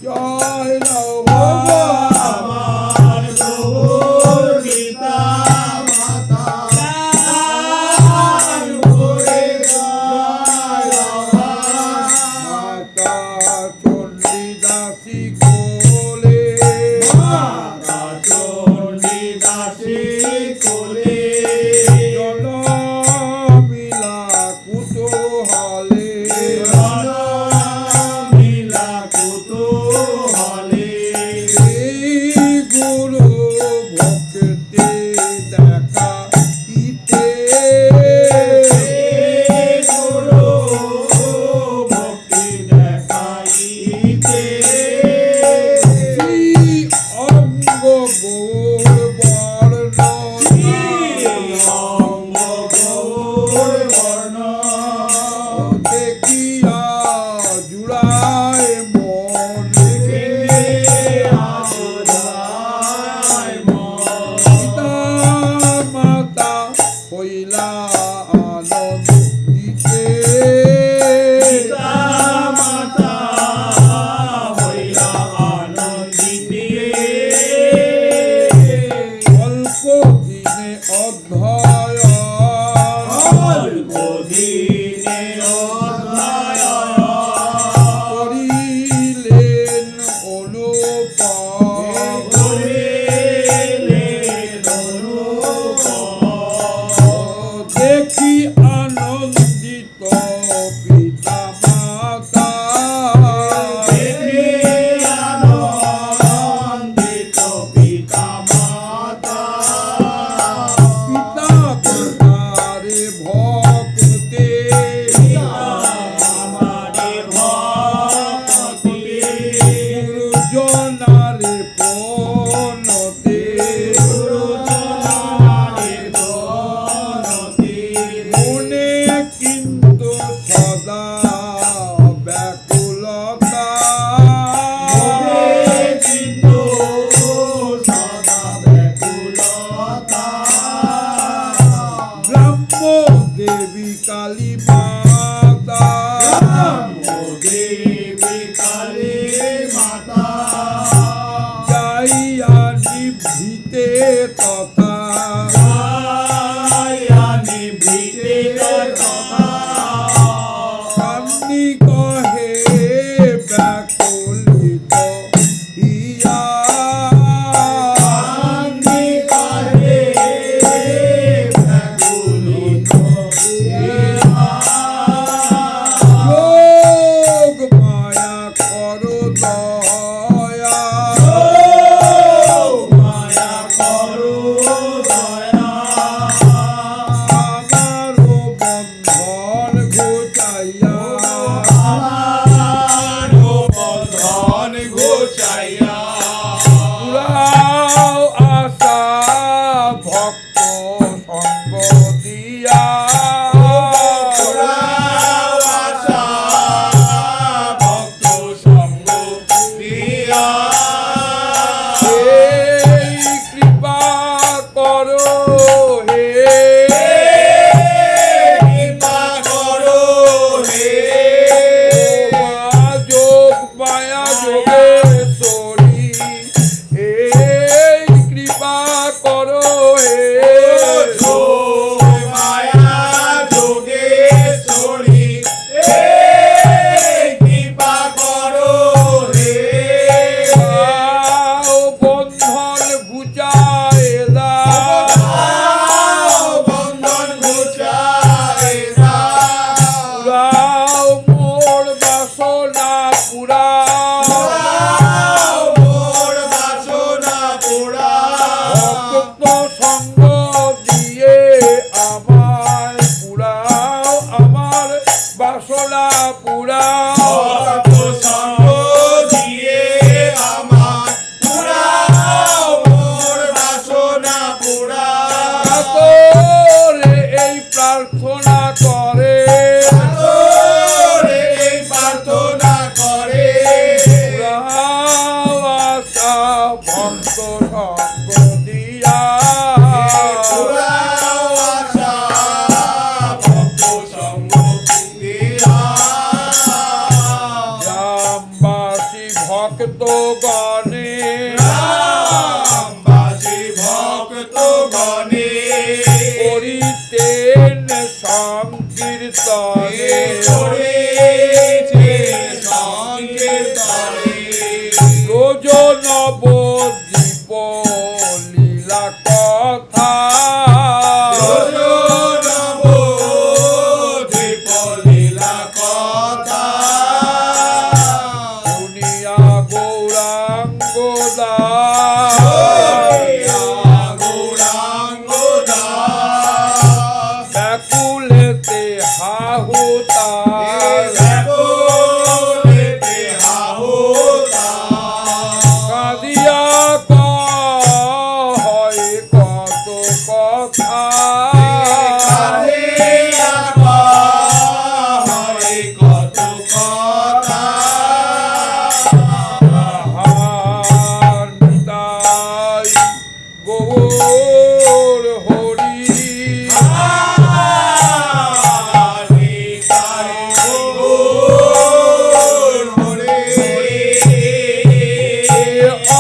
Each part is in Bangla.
জয় বাসনা পুরা মোর বাসনা পুরা ভক্ত সঙ্গ দিয়ে আমায় পুরাও আমার বাসনা পুরা ভক্ত সঙ্গ দিয়ে আমার পুরাও মোর বাসনা পুরা তোরে এই প্রার্থনা করে তোরে এই প্রার্থনা করে পুরাও আশা ভক্ত সঙ্গ দিয়া পুরাও আশা ভক্ত সঙ্গ দিয়া গ্রামবাসী ভক্ত গণে রামবাসী ভক্ত গণে করিতেন সংকীর্তনে করেছে সংকীর্তনে রোজ নবদ্বীপ লীলা কথা নবদ্বীপ লীলা কথা শুনিয়া গৌরাঙ্গ দাস গৌরাঙ্গ দাস ব্যাকুলেতে হাহুতাশ ব্যাকুলেতে হাহুতাশ কাঁদিয়া কয় কত কথা কাঁদিয়া কয় কত কথা নিতাই গৌর হরি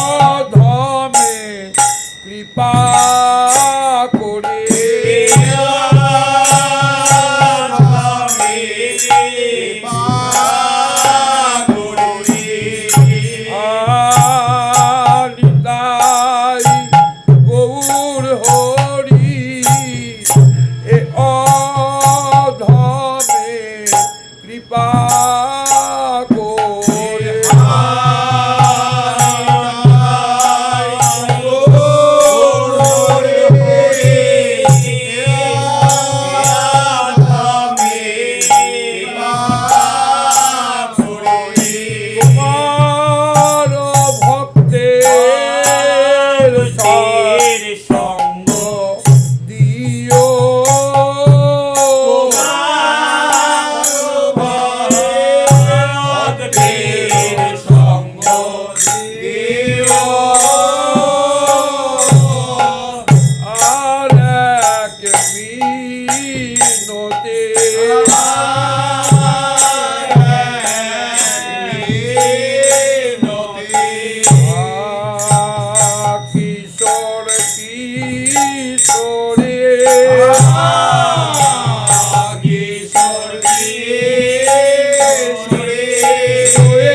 অধমে কৃপা করে নিতাই গৌর হরি এ অধমে কৃপা করে তোমার ভক্তের সঙ্গ দিও আর এক মিনতে কিশোর কিশোরে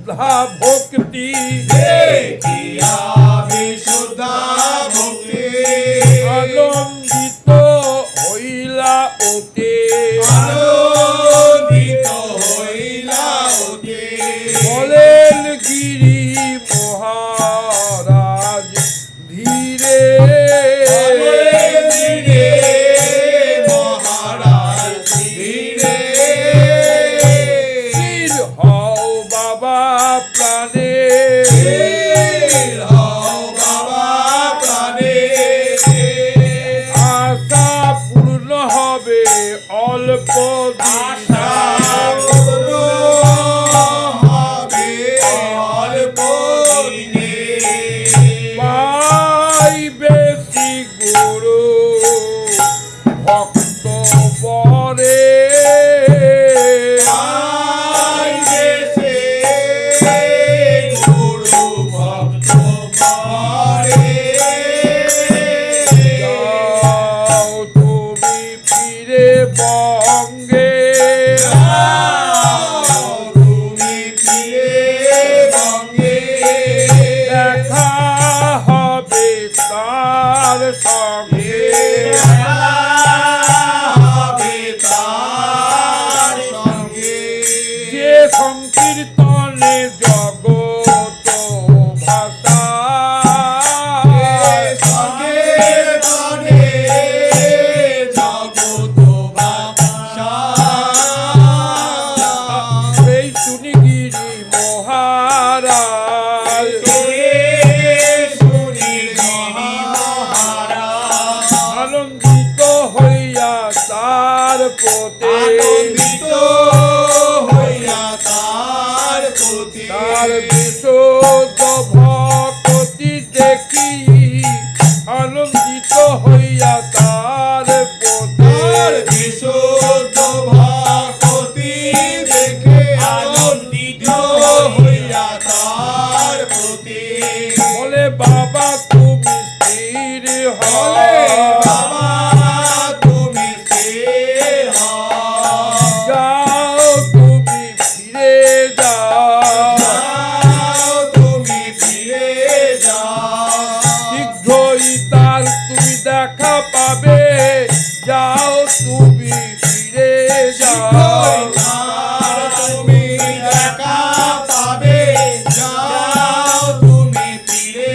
বিশুদ্ধা ভক্তি দেখিয়া বিশুদ্ধা ভক্তি আনন্দিত হইলা ওতে আনন্দিত হইলা ওতে বলেন গিরি মহারাজ ধীরে ধীরে মহারাজ ধীরে স্থির হও বাবা প্রাণে স্থির হও বাবা প্রাণে আশা পূর্ণ হবে অল্প আশা পূর্ণ হবে অল্প দিনে পাই বেশি গুরু ভক্ত বরে আইসে গুরু ভক্ত পরে যাও তুমি ফিরে বঙ্গে তুমি ফিরে বঙ্গে দেখা হবে তার সঙ্গে হবে তার সঙ্গে যে সংকীর্তনে জগত ভাষা সঙ্গে তনে জগত বাসা সেই শুনিগিরি মহারাজ শুনি মহারাজ আনন্দিত হইয়া তার পোতে আনন্দিত হইয়া তার প্রতি তার বিশুদ্ধ ভক্তি দেখি আনন্দিত হইয়া তার পোতে তার বিশুদ্ধ ভক্তি দেখে আনন্দিত হইয়া তার প্রতি বলে বাবা তুমি স্থির বলে হলে বাবা তুমি স্থির হও যাও তুমি ফিরে যাও যাও তুমি ফিরে যাও শীঘ্রই তার তুমি দেখা পাবে যাও তুমি ফিরে যাও আর তুমি দেখা পাবে যাও তুমি ফিরে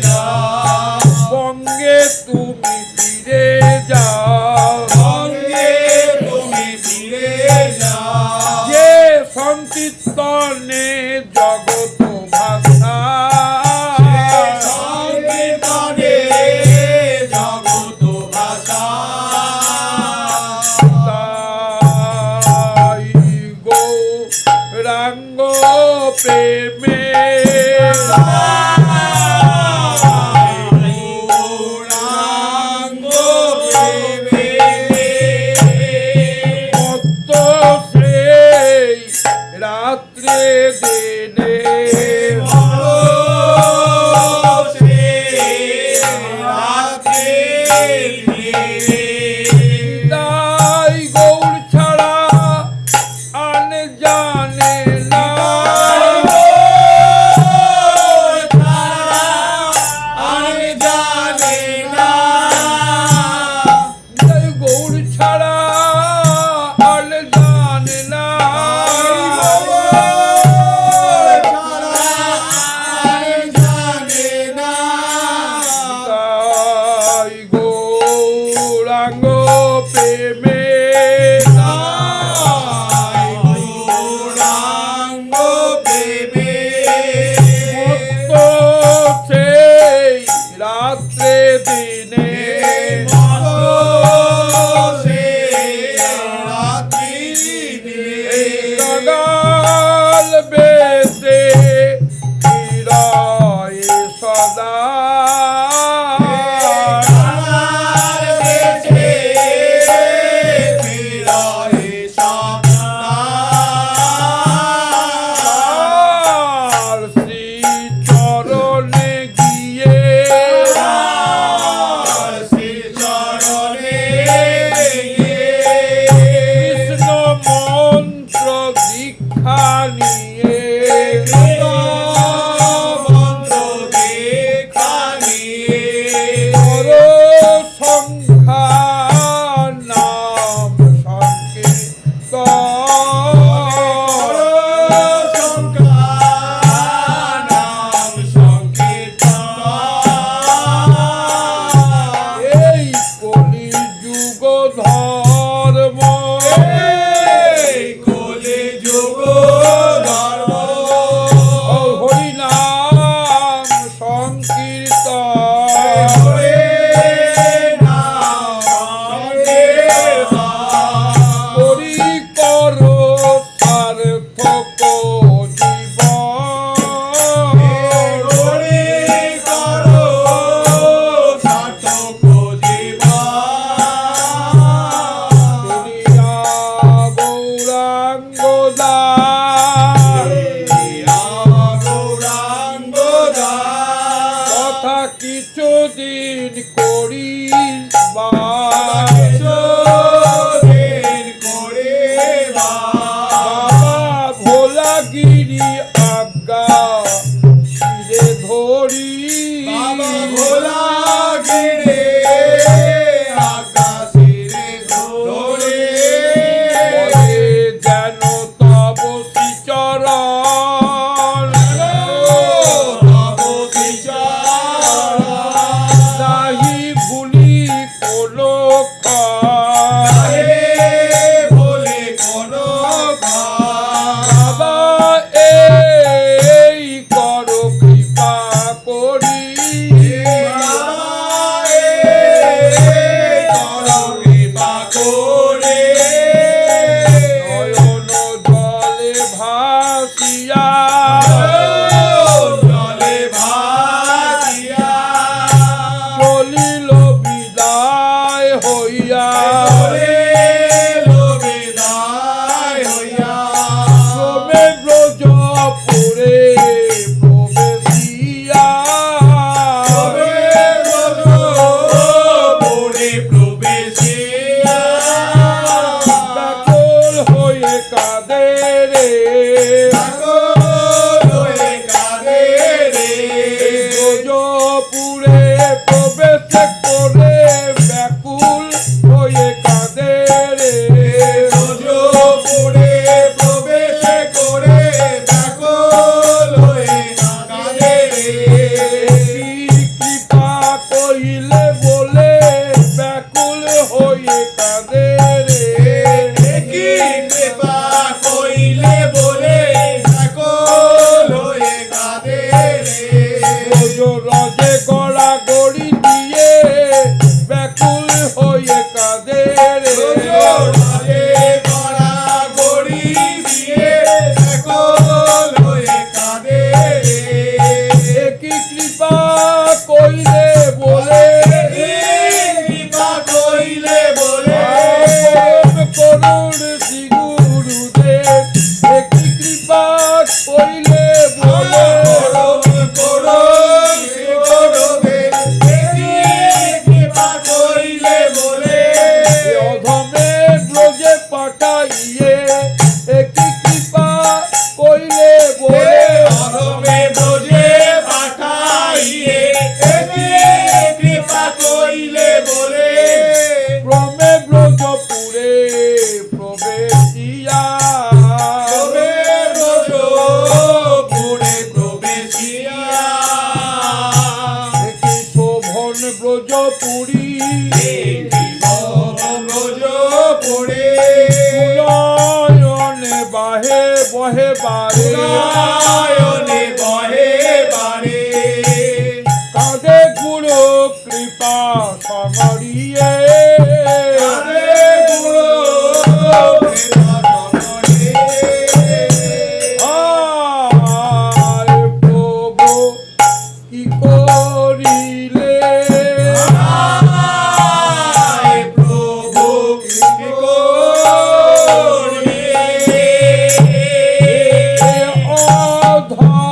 যাও বঙ্গে তুমি ফিরে যাও সঙ্গে তুমি ফিরে যাও যে সংকীর্তনে জগত ভাষা সংকীর্তনে জগত ভাষা তাই গৌরাঙ্গ প্রেমে গৌরাঙ্গ প্রেমে মত্ত সেই রাত্রে দিনে তাই গৌর ছাড়া আন জানে না তাই গৌর ছাড়া আন জানে না ধর্ম ও হরি নাম সংকীর্তন হরে নাম সংকীর্তন করি করো সার্থক জীবন হরি করো সার্থক জীবন দুনিয়া গৌরাঙ্গ দাস গৌরাঙ্গ দাস কথা কিছুদিন করি বা দিন করে বাবা ভোলাগিরি আজ্ঞা শিরে ধরি বাবা ভোলা গিরে আকাশে ধরে বলে যেন তব শ্রীচরণ নাহি ভুলি কোনো বলে কোনো বাবা এই করো কৃপা করি নয়ন জলে ভাসিয়া চলিল বিদায় হইয়া ক্রমে ব্রজপুরে প্রবেশিয়া ব্যাকুল হয়ে কাঁদে রে ব্রজপুরে প্রবেশ করে ব্যাকুল হয়ে কাঁদে রে কৃপা কইলে বলে ব্যাকুল হয়ে কাঁদে রে রজে গড়া গড়ি দিয়ে ব্যাকুল হয়ে কাঁদে রে কি কৃপা কইলে বলে করুণ শ্রী গুরুদেব কি কৃপা কইলে বলে অধমে ব্রজে পাঠাইয়ে কি কৃপা কইলে বলে ক্রমে ব্রজপুরে প্রবেশিয়া দেখি শোভন ব্রজপুরী নয়নে বাহে বহে বারে কাঁধে গুরু কৃপা সমরিয়ে আয় প্রভু কি করিলে অধম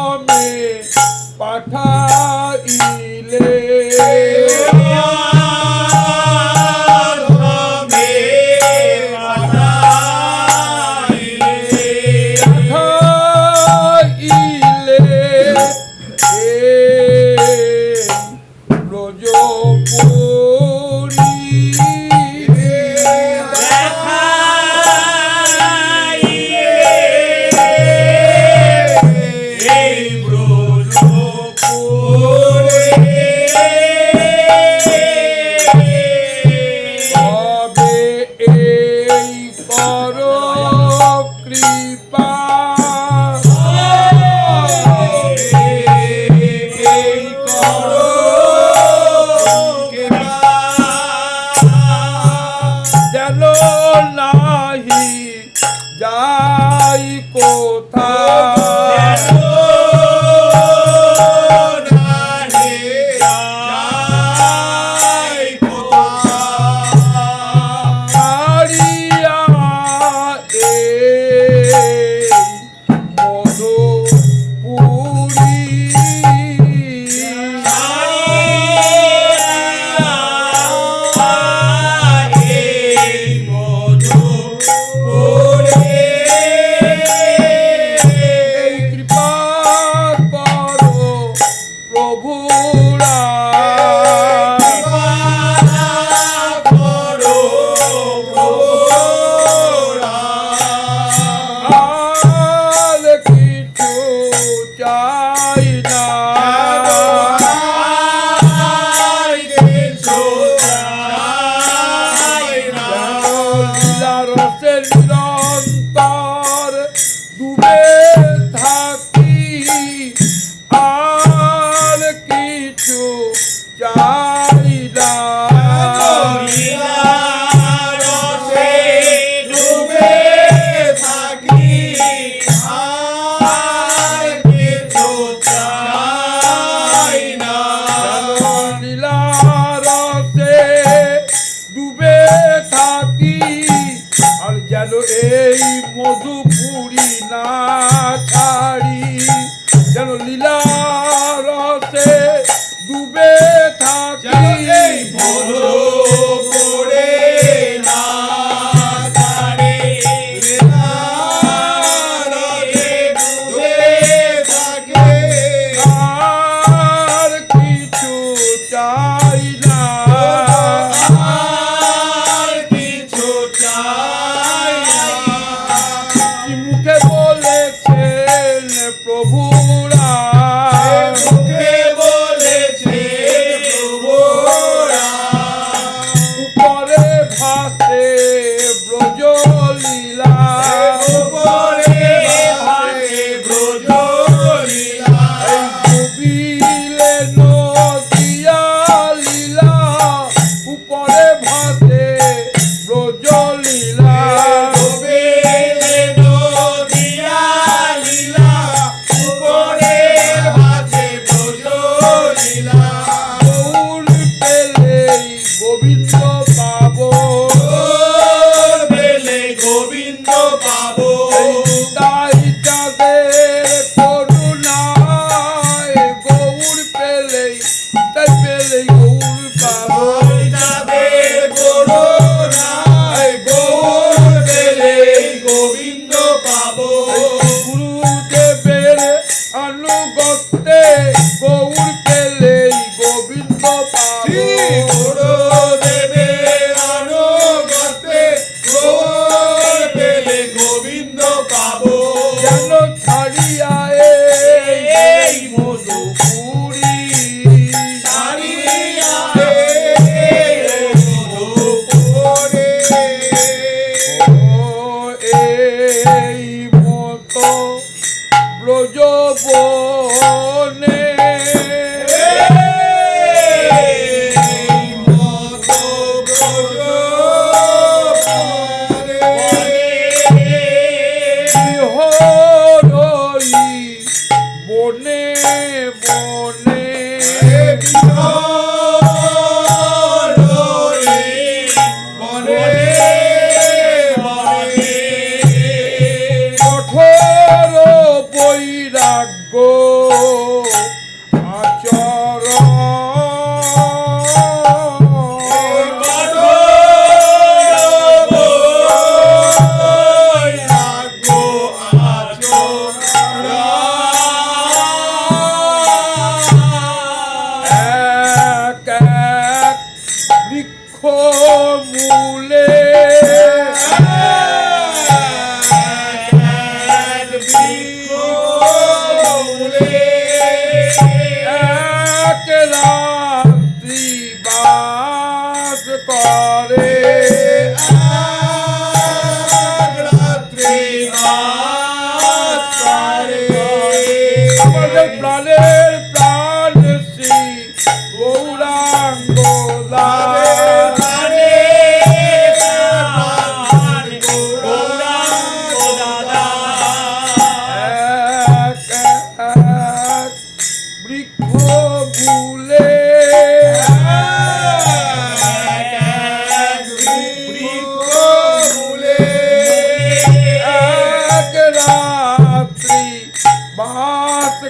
কোথায় হারিয়া এই মধুপুরী এই কৃপা করো প্রভুরা আর কিছু চাই না লীলা রসে নিরন্তর ডুবে থাকি আর কিছু চাই না লীলা রসে ডুবে থাকি আর যেন এই মধুপুরী না ছাড়ি যেন লীলা রসে ডুবে থাকি আর কিছু চাই না মুখে বলেছেন প্রভুরা উপরে ভাসে ব্রজলীলা এই ডুবিলে নদিয়া লীলা উপরে ভাসে ব্রজলীলা গৌর পেলেই গোবিন্দ পাবো গোবিন্দ পাবো তাই তাদের করুণায় গৌর পেলেই তাই পেলেই গৌর পাবো গোবিন্দ পাবো গুরুদেবের অনুগত্যে গৌর পেলেই গোবিন্দ পাবো গোবিন্দ পাবো যেন ছাড়িয়া এই মধুপুরী ও এই মতো ব্রজবনে বিহরই বনে বনে কঠোর বৈরাগ্য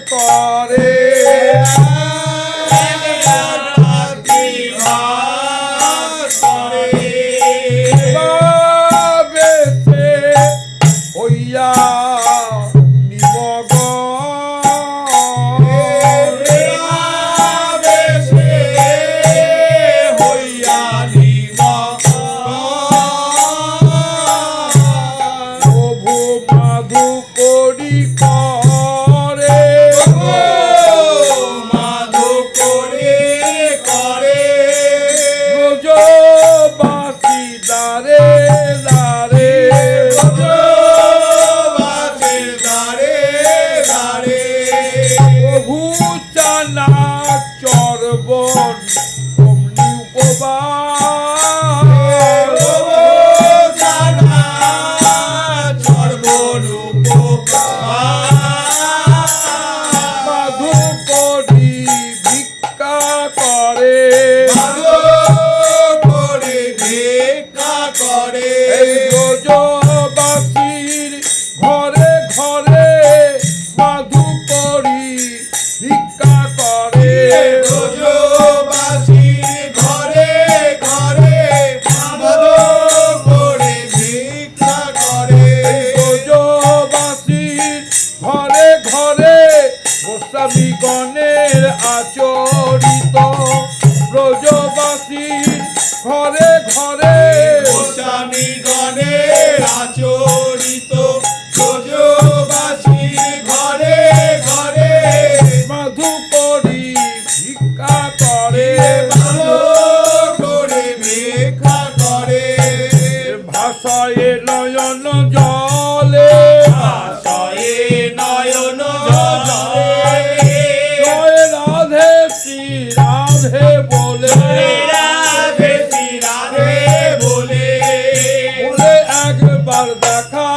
করে বেছে হইয়া নিমগ প্রভু মাধু করি করে ব্রজবাসী দারে দারে প্রভু চানা চরবন অমনি উপবাস মাধু করি ভিক্ষা করে এই ব্রজবাসীর ঘরে ঘরে মাধু করি ভিক্ষা করে ব্রজবাসীর ঘরে ঘরে গোস্বামী গণের আচরিত ব্রজবাসীর ঘরে ঘরে আচরিত ব্রজবাসীর ঘরে ঘরে মাধু করি ভিক্ষা করে করে ভিক্ষা করে ভাষায় নয়ন জলে আশয়ে নয়ন জলে জয় রাধে শ্রী রাধে বলে রাধে শ্রী রাধে বলে বলে একবার দেখা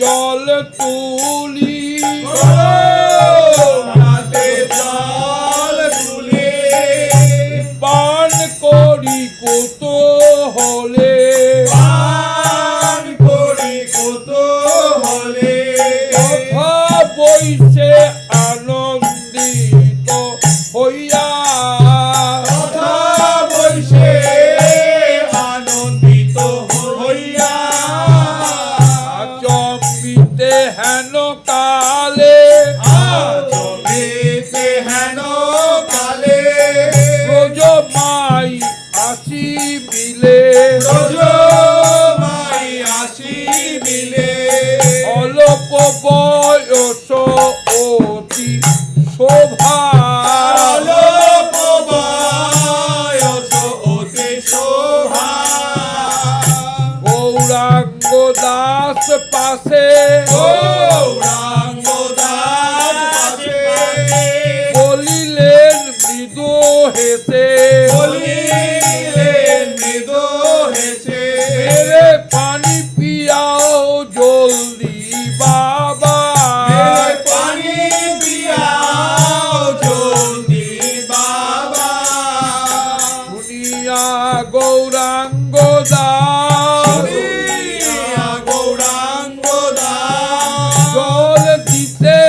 জল তুলি হাতে জল তুলে পান করি কত হলে পান করি কত হলে কথা বইছে আনন্দিত হইয়া কথা বইছে আনন্দিত হইয়া চম্বিতে হেন কালে জমিতে হেন কালে ব্রজ মাই আসি মিলে রোজ মাই আসি মিলে অল্প বয়স অতি শোভা আলোক বয়স অতি শোভা গৌরাঙ্গ দাস পাশে গৌরাঙ্গ দাস পাশে বলিলেন মৃদু হেসে বলিলেন মৃদু হেসে মেরে পানি পিয়াও জলদি বাবা মেরে পানি পিয়াও জলদি বাবা শুনিয়া গৌরাঙ্গ দাস শুনিয়া গৌরাঙ্গ দাস জল দিতে তারে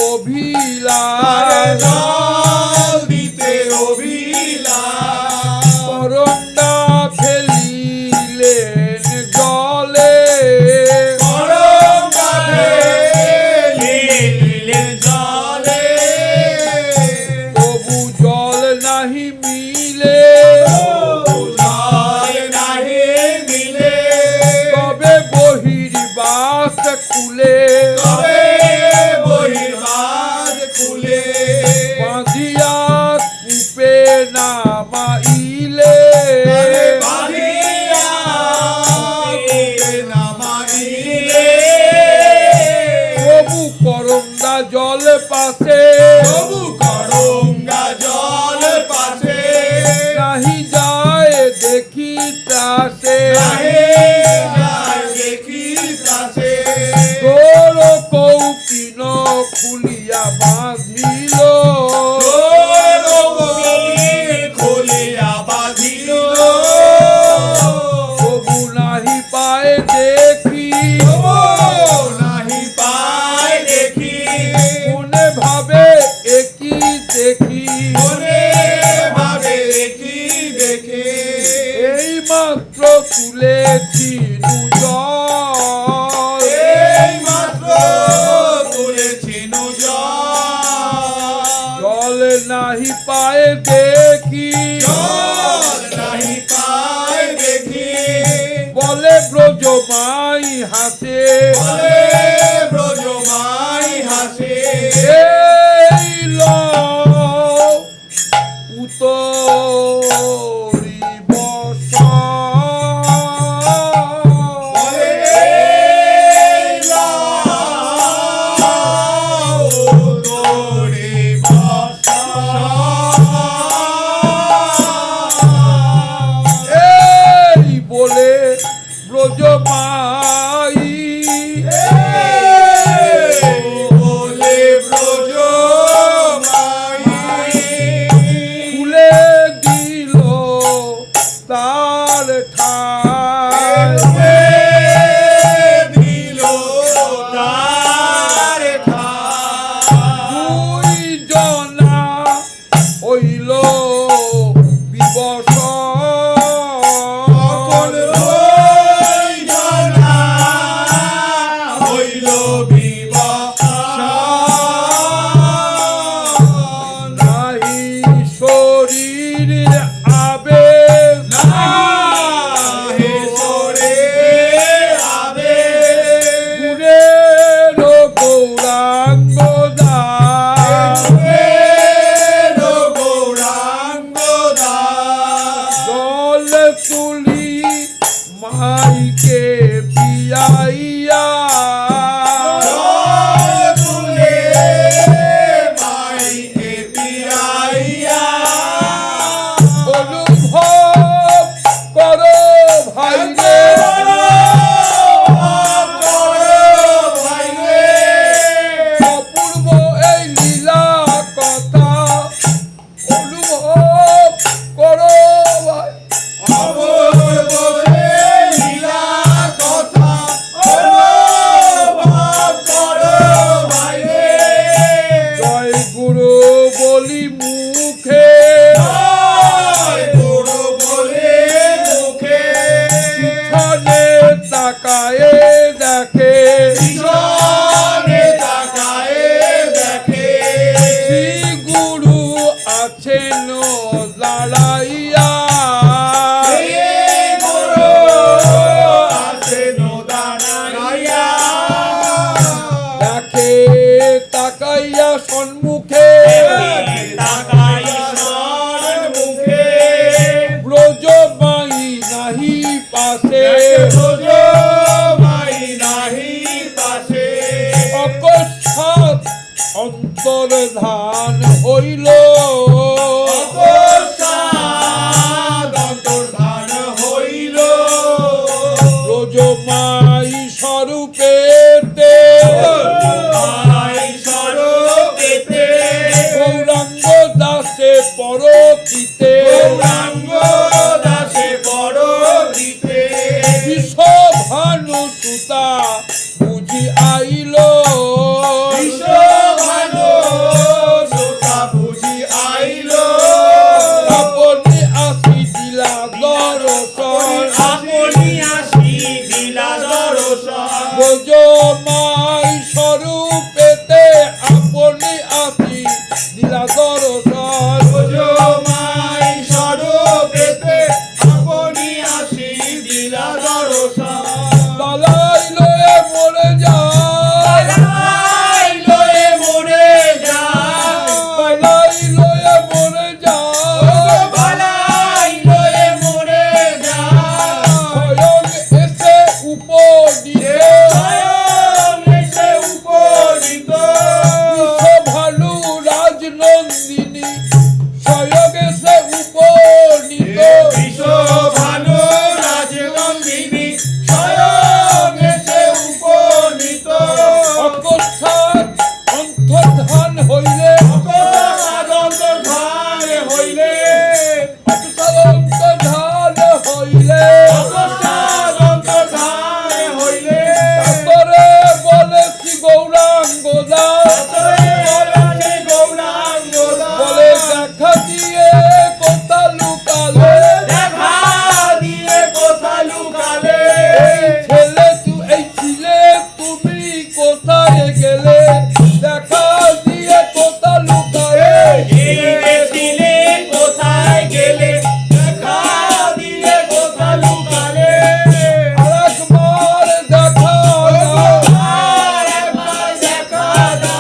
অভিলাষ জল দিতে অভিলাষ করন্দা ফেলিলেন জলে করঙ্গা ফেলিলেন জলে তবু জল নাহি মিলে জল নাহি মিলে তবে বহির্বাস খুলে তবে বহির্বাস খুলে বাঁধিয়া কূপে নামাইলে তারে বাঁধিয়া কূপে নামাইলে প্রভু করন্দা জল পাশে তবু করঙ্গা জল পাশে নাহি যায় দেখি তাসে নাহি যায় দেখি তাসে তোর কৌপিন খুলিয়া বাঁধিল তোর কৌপিন খুলিয়া বাঁধিল প্রভু নাহি পায় দেখি নাহি পায় দেখি মনে ভাবে একই দেখি মনে ভাবে দেখি দেখে এই মাত্র তুলেছি জল এই মাত্র তুলেছি জল জল নাহি পায় দেখি জল নাহি পায় দেখি বলে ব্রজ মাই হাসে বলে ব্রজমাই হাসে এই উতরি বসা বলে এই লাও তোরে ভাষা এই বলে ব্রজ মাই বলে ব্রজমাই খুলে দিল তার ঠাই দিল তার দুই জনা হইল বিবশ সকল হই জানা হইল বিবাহ নাহি শরীর আবেশ নাহি সরে আবে গুণের গৌরাঙ্গ দাস গৌরাঙ্গ দাস জল তুলি মাইকে পিয়াইয়া জল তুলে মাইকে পিয়াইয়া অনুভব করো ভাই রে তাকায় দেখে পিছনে তাকায় দেখে শ্রী গুরু আছেন দাঁড়াইয়া এই গুরু আছেন দাঁড়াইয়া দেখে তাকাইয়া সম্মুখে তাকাইয়া সম্মুখে ব্রজবাই নাহি পাশে ব্রজমাই নাহি পাশে অকস্মাৎ অন্তর ধান হইল অকস্মাৎ অন্তর্ধান হইল ব্রজমাই স্বরূপেতে আই স্বরূপেতে গৌরাঙ্গ দাসে পরকিতে গৌরাঙ্গ দাসে বড় দিতে বিশ্বভানু সুতা বুঝি আইল বিশ্বভানু সুতা বুঝি আইল আপনি আসি দিলা দর্শন আপনি আসি দিলা দর্শন ব্রজমাই স্বরূপেতে আপনি আসি দিলা দর্শন ব্রজমাই স্বরূপেতে আপনি আসি দিলা দর্শন বালাই লয়ে মরে যায় বালাই লয়ে মরে যায় বালাই লয়ে মরে যায় বালাই লয়ে মরে যায় স্বয়ং এসে উপদিতে স্বয়ং এসে উপনীত বিশ্বভানু রাজনন্দিনী স্বয়ং এসে উপনীত বিশ্বভানু রাজনন্দিনী স্বয়ং এসে উপনীত অকস্মাৎ অন্তর্ধান হইলে অন্তর্ধান হইলে অন্তর্ধান হইলে অন্তর্ধান হইলে তারপরে বলে শ্রী গৌরাঙ্গ দাস বলে গৌরাঙ্গ বলে দেখা দিয়ে কোথা লুকালে দেখা দিয়ে কোথা লুকালে ছেলে এই ছিলে তুমি কোথায় গেলে দেখা দিয়ে কোথা লুকালে ছিলে কোথায় গেলে দেখা দিয়ে কোথা লুকালে আরেকবার দেখা দাও আর একবার দেখা দাও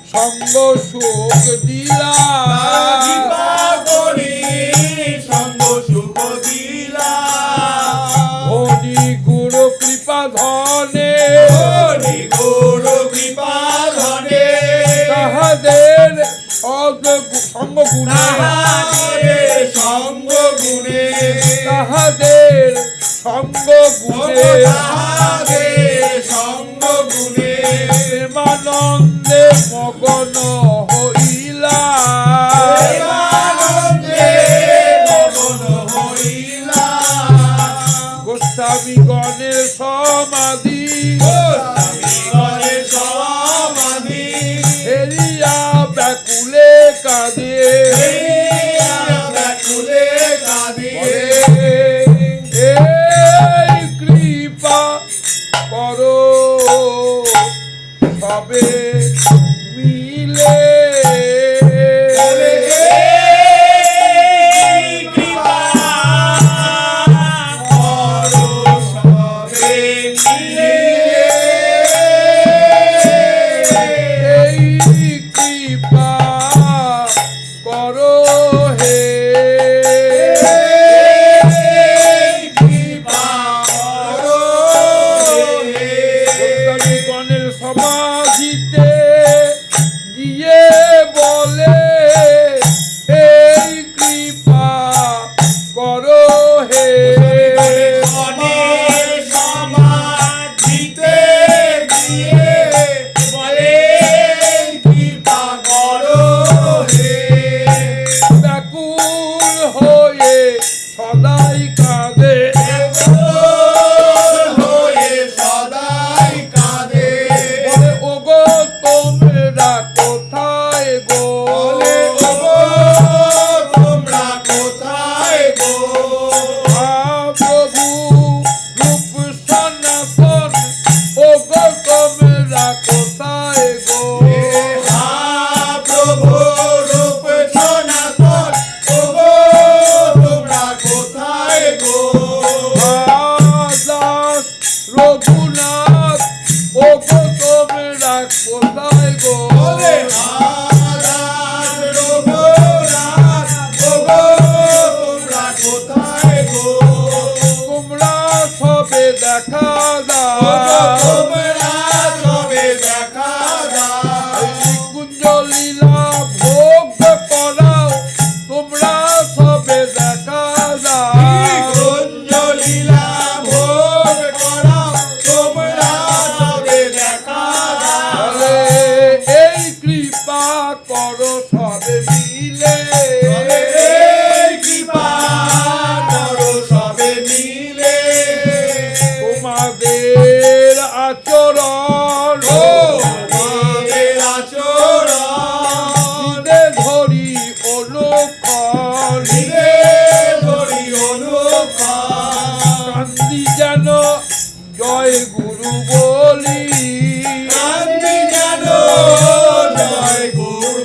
সঙ্গ সুখ দিলা কৃপা করি সঙ্গ সুখ দিলা ধনী গুরু কৃপা ধনে হরি গুর কৃপা ধনে তাহাদের সঙ্গ গুণে তাহাদের সঙ্গ গুণে তাহাদের সঙ্গ গুণে তাহাদের সঙ্গ গুণে প্রেমানন্দে মগন হইলা প্রেমানন্দে মগ্ন হইলা গোস্বামীগণের সমাধি গোস্বামীগণের সমাধি হেরিয়া ব্যাকুলে কাঁদে হেরিয়া ব্যাকুলে কাঁদিয়ে এই কৃপা করো সবে মিলে বলে এই কৃপা করো সবে মিলে এই কৃপা করো হে এই কৃপা করো হে গোস্বামীগণের সমাধিতে গিয়ে বলে এই কৃপা করো হে গণের সমাধিতে গিয়ে বলে কৃপা করো হে ব্যাকুল হয়ে সদাই কাঁদে হয়ে সদাই কাঁদে বলে ওগো তোমরা কোথায় গো বলে ওগো তোমরা কোথায় গো প্রভু রূপ সনাতন ওগো তোমরা কোথায় গো হা প্রভু রূপ সনাতন ওগো তোমরা কোথায় গো দাস রঘুনাথ ওগো তোমরা কোথায় গো বলে আদান রঘুনাথ ওগো তোমরা কোথায় গো তোমরা সবে দেখা ওগো দাও তোমরা সবে দেখা দাও কুঞ্জ লীলা ভোগ করাও তোমরা সবে দেখা দাও কুঞ্জ লীলা ভোগ করাও তোমরা সবে দেখা দাও বলে এই কৃপা করো সবে মিলে বলে এই কৃপা করো সবে মিলে তোমাদের আচরণ তোমাদের আচরণ হৃদে ধরি অনুক্ষণ ধীরে ধরি অনুক্ষণ কান্দি যেন জয় গুরু বলি কান্দি যেন জয় গুরু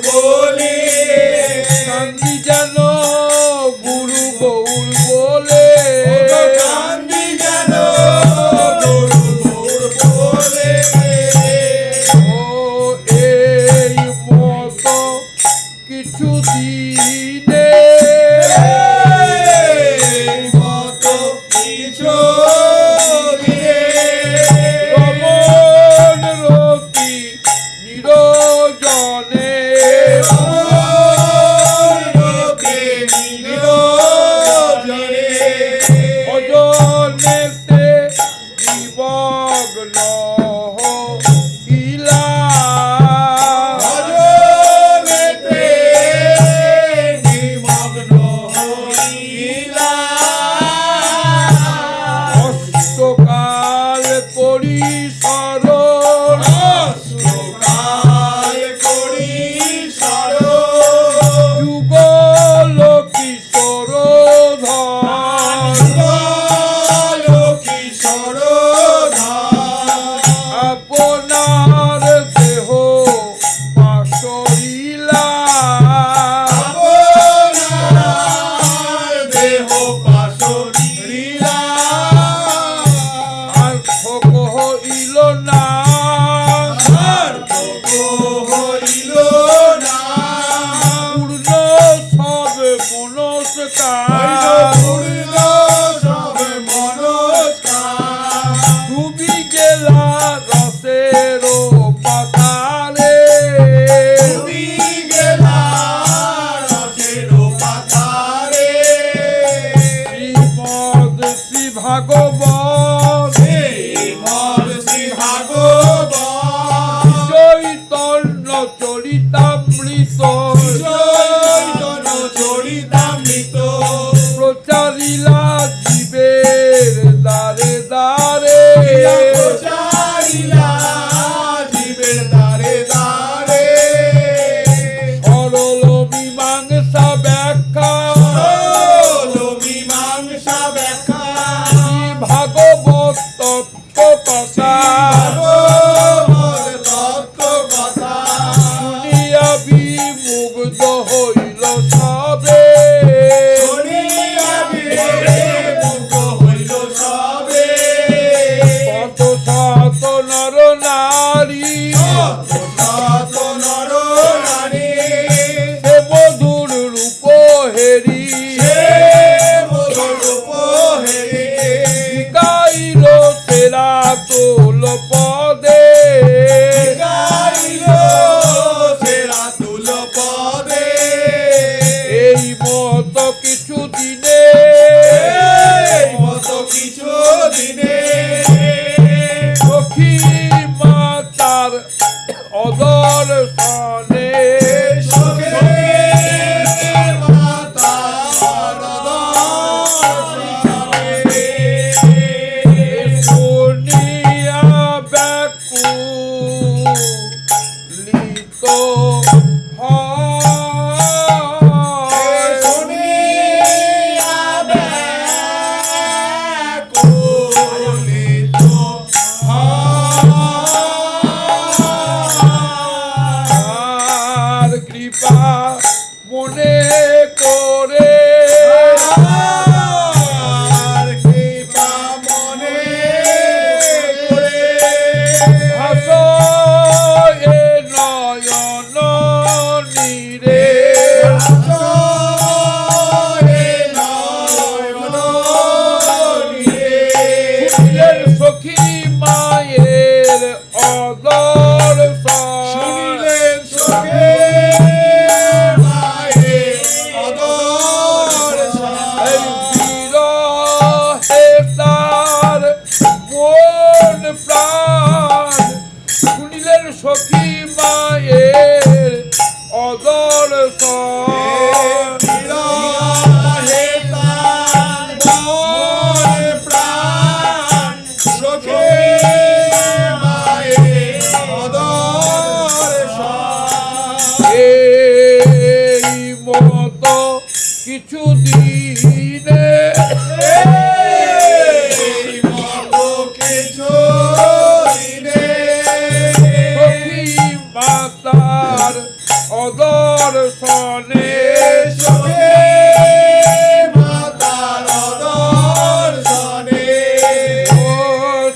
চরিতামৃত চৈতন্য চরিতামৃত প্রচারিলা জীবের দ্বারে দ্বারে প্রচারিলা জীবের দ্বারে দ্বারে সরল মীমাংসা ব্যাখ্যা মীমাংসা ব্যাখ্যা ভাগবত তত্ত্ব কথা তত্ত্ব কথা শুনিয়া বিমুগ্ধ হইল সবে শুনিয়া বিমুগ্ধ হইল সবে কত শত নর নারী শত নর নারী সে মধুর রূপ হেরি গাইল সেরা তোল পদে এই মত কিছু দিনে সখী মাতার অদর্শনে শুনিয়া ব্যাকুলিত আর কৃপা মনে করে ভাষয়ে নয়ন নীরে শুনিলেন সখী মায়ের অদর্শন এই বিরহে তার মন প্রাণ শুনিলেন সখী মায়ের অদর্শন এই মতো কিছু দিনে সখী মাতার অদর্শনে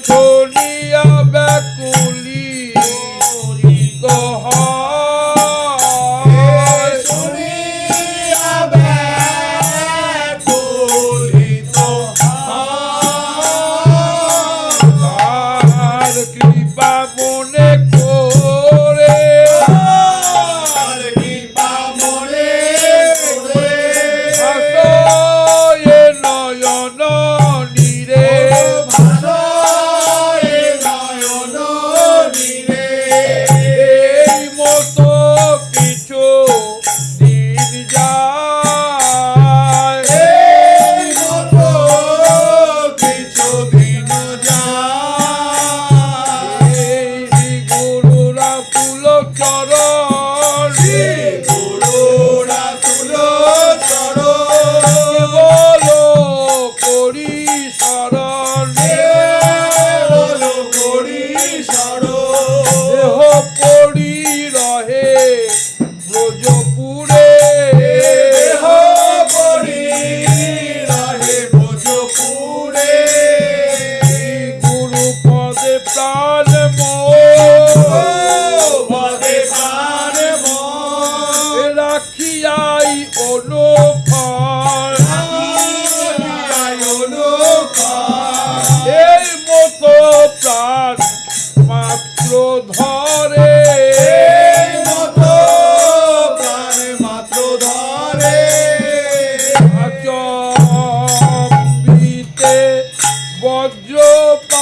শুনিয়া ব্যাকুলিত হয় তার কৃপা মনে করে ভাষয়ে নয়ন নীরে এই মতো কিছু দিন যায় এই গুরুরা তুল চরণ বলো করি শরণ দেহ পড়ি রহে ব্রজপুরে গুরু পদে প্রাণ রাখিয়াই অনুফল এই মতো প্রাণ মাত্র ধরে আচম্বিতে বজ্রপাত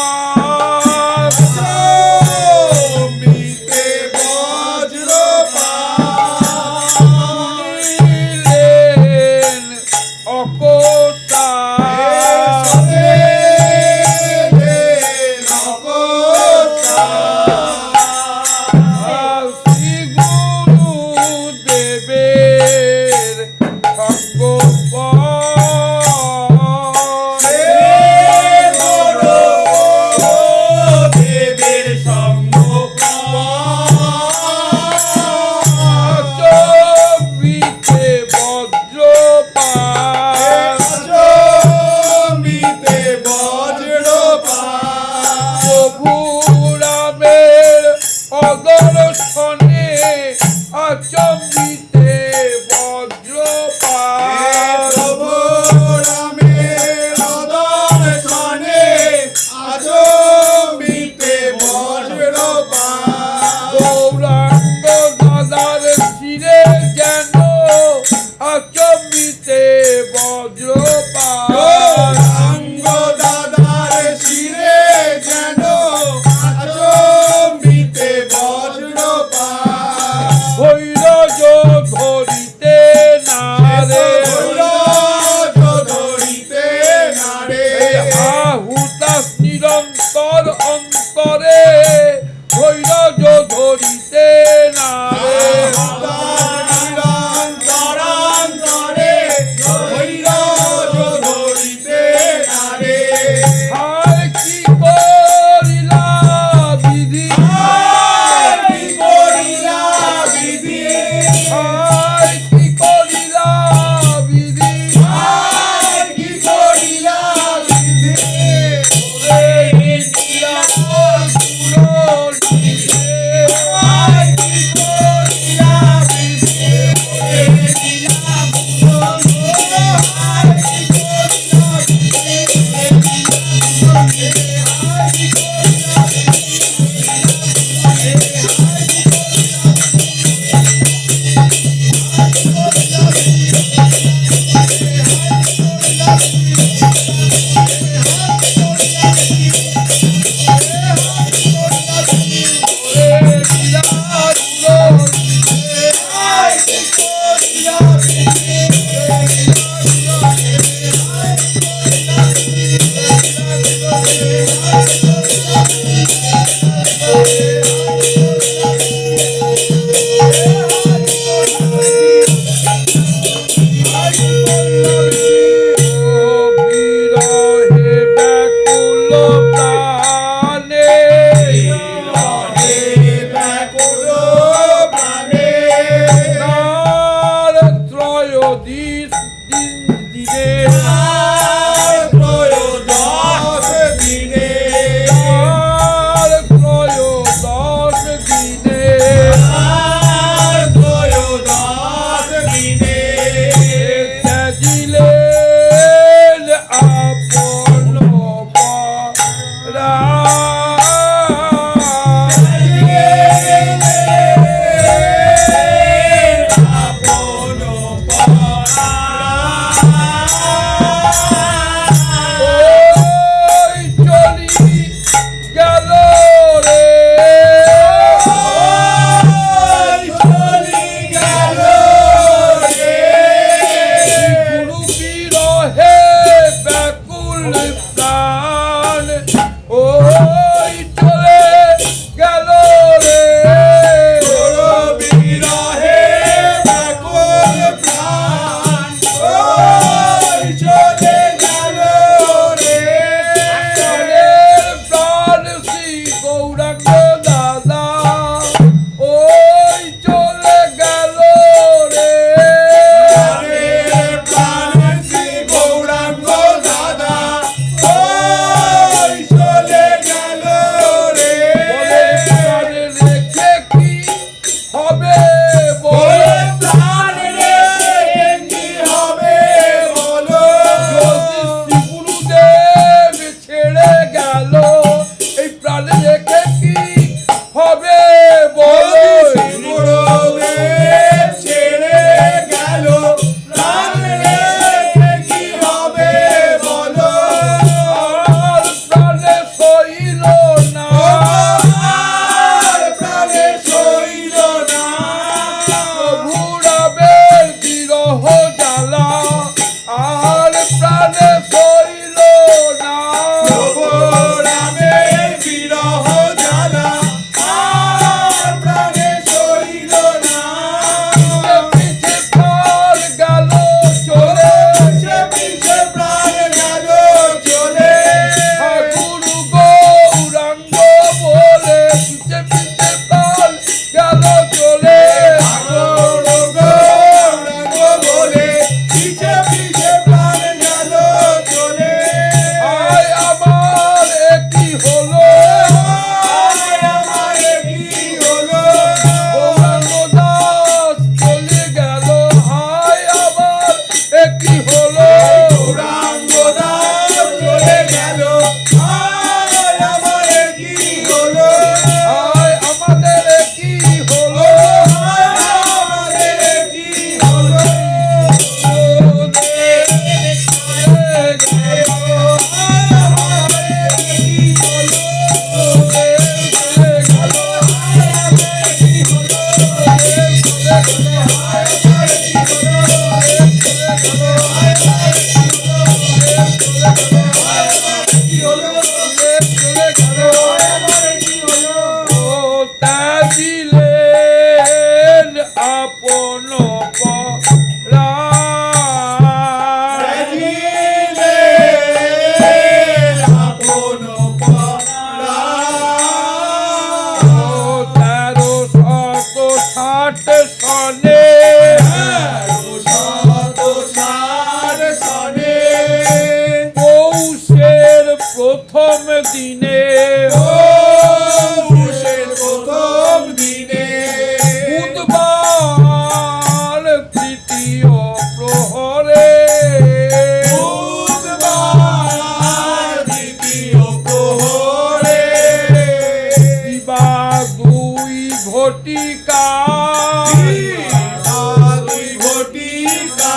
আচম্বিতে বজ্রপাত প্রভু রামের দর্শনে আচম্বিতে বজ্রপাত গৌরাঙ্গ দাদার শিরে যেন আচম্বিতে বজ্রপাত গৌরাঙ্গ দাদার শিরে যেন আচম্বিতে বজ্রপাত হইল জয় আপন পরায় দিলে আপন পরায় 1360 সনে পৌষের প্রথম দিনে প্রথম দিনে বুধবার তৃতীয় প্রহরে বুধবার দ্বিতীয় প্রহরে দিবা 2 ঘটিকা দুই ঘটিকা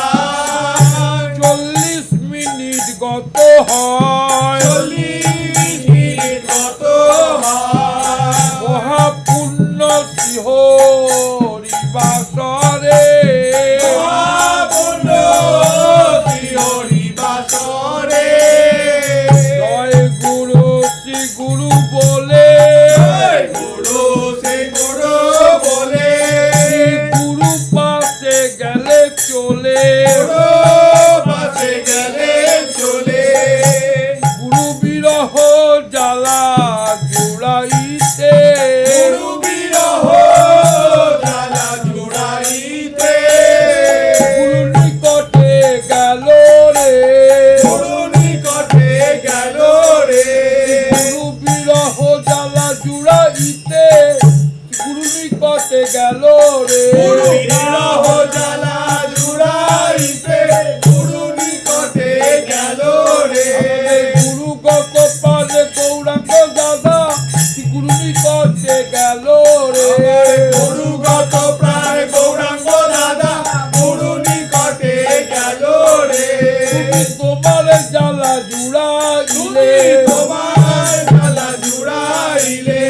40 মিনিট গত হয় 40 মিনিট কত হয় মহাপূর্ণ শিহরিবাসরে মহাপূর্ণ হরিবাসরে জয় গুরু শ্রী গুরু বলে গুরু সে গুরু বলে শ্রী গুরু পাশে গেলে চলে গুরু পাশে গেলে চলে গুরু বিরহ জ্বালা জুড়াইতে গুরু বিরহ জ্বালা জুড়াইতে গুরু নিকটে গেল রে গুরু নিকটে গেল রে গুরু বিরহ জ্বালা জুড়াইতে গুরু নিকটে গেল রে গুরু বিরহ জ্বালা জুড়াইতে গুরু নিকটে গেল রে গুরু গত পারে গৌরাঙ্গ দাদা গুরু নিকটে গেল রে গুরুগত প্রায় গৌরাঙ্গ দাদা গুরু নিকটে গেল রে তুমি তোমার জ্বালা জুড়াইলে তোমার জ্বালা জুড়াইলে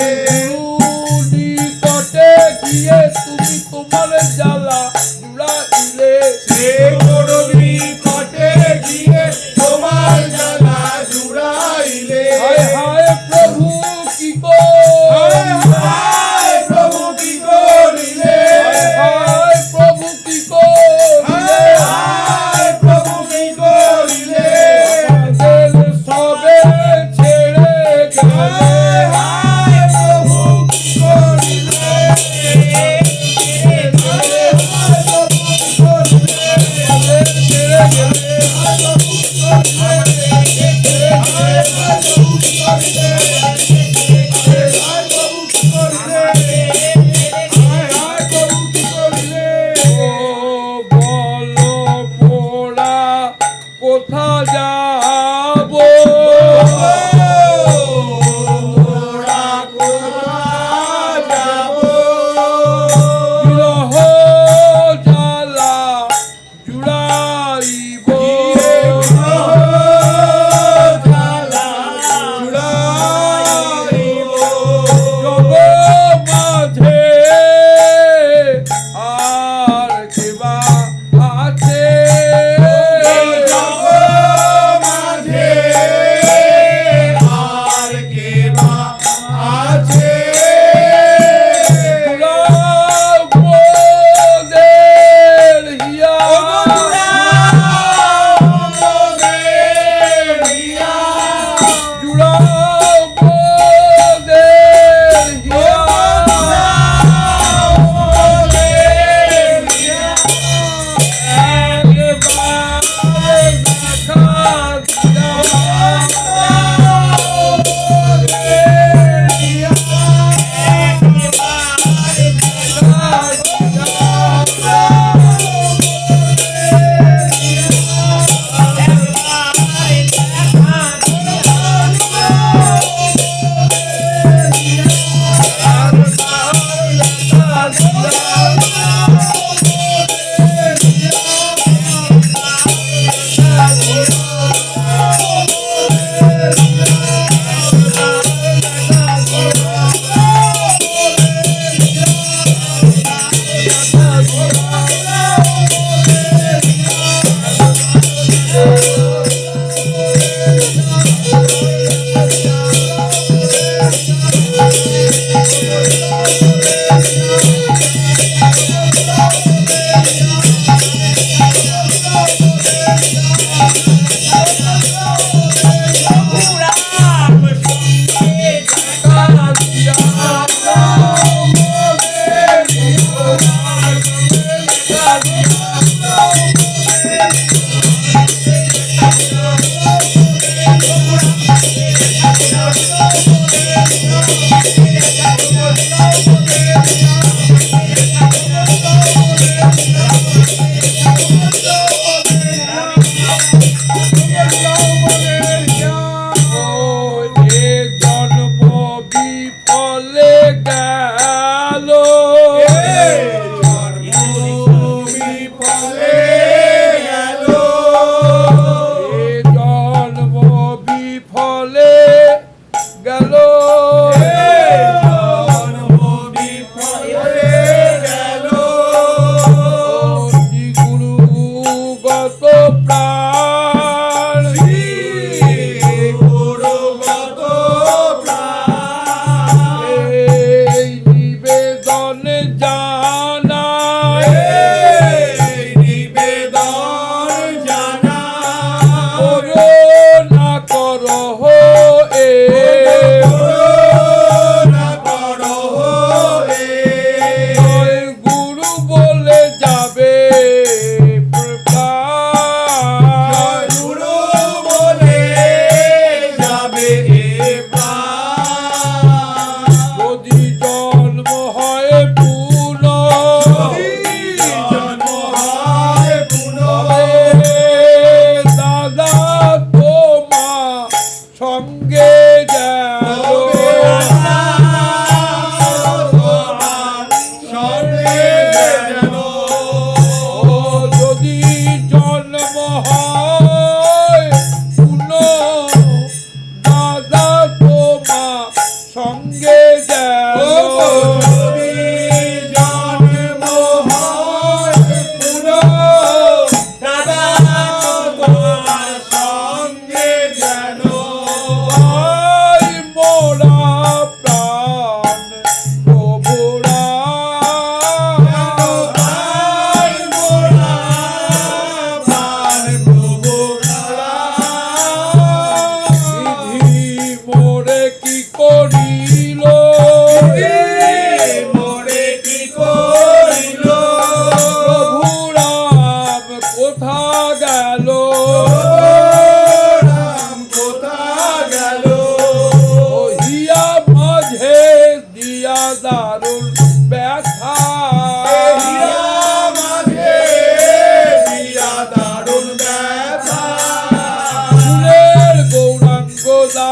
গুরু নিকটে গিয়ে তুমি তোমার জ্বালা জুড়াইলে সে গুরু নিকটে গিয়ে তোমার জ্বালা জুড়াইলে হায় হায় প্রভু কি হায় হায় প্রভু কি করিলে হায় প্রভু কি হায় হায় প্রভু কি করিলে আমাদের সবে ছেড়ে গেলে হায় প্রভু কি করিলে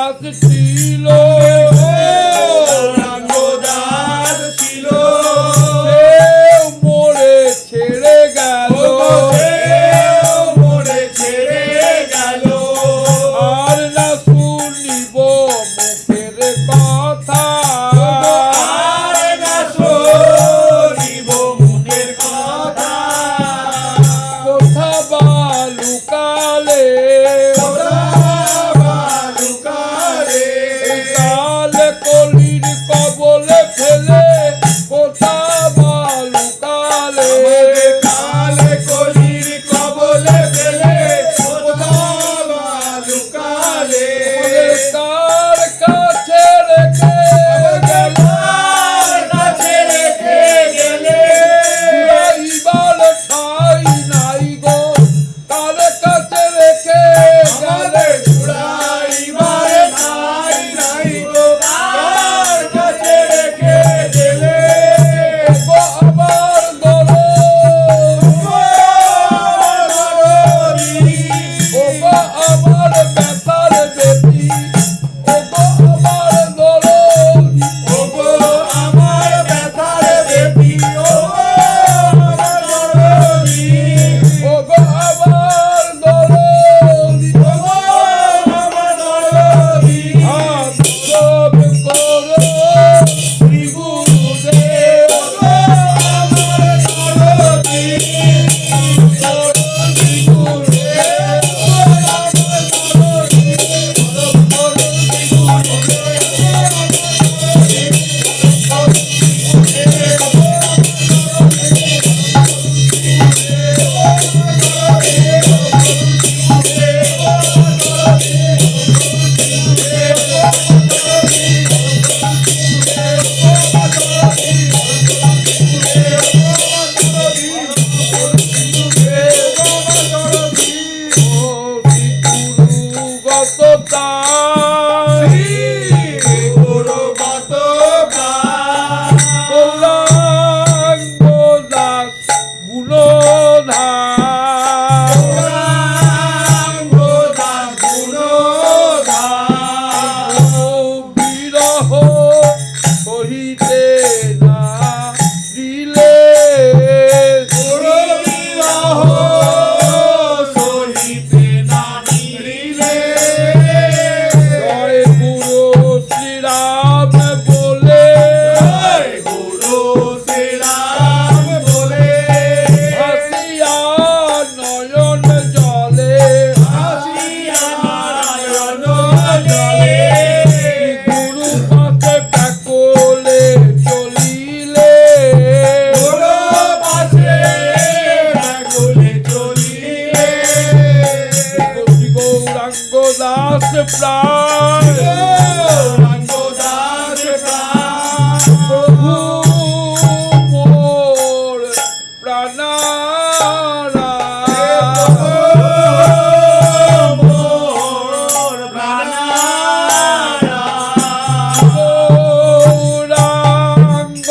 দাস ছিল গৌরাঙ্গ দাস ছিল সেও মোরে ছেড়ে গেল সেও মোরে ছেড়ে গেল আর না শুনিব মুখের কথা আর না শুনিব মুখের কথা কোথা বা লুকালে লুকালে কালে কলির কবলে ফেলে কোথা বা লুকালে কালে কলির কবলে ফেলে লুকালে কার কাছে রেখে গেল কাছে রেখে গেলে এইবার ঠাই নাই গো কার কাছে রেখে গেলে ঘুরাইবারে ঠাই নাই গো কার কাছে রেখে গেলে ওগো আমার দরদ ওগো আমার ব্যথার বেটি ওগো আমার দরদ ওগো আমার ব্যথার বেটি আমার দরদি ওগো আমার দরদ আমার দরদি হাত সব করো শ্রী গুরুদেব আমার দরদি শ্রী গুরুদেব দাস প্রাণ প্রভু মোর প্রাণারা গৌরাঙ্গ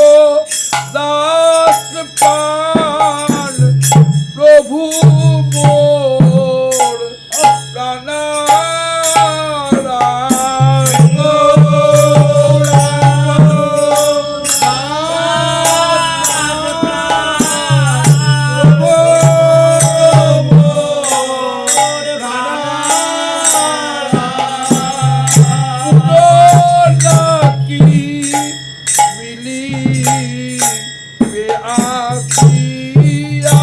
দাস প্রাণ প্রভু মোর প্রাণারা নাকি মিলি আসিয়া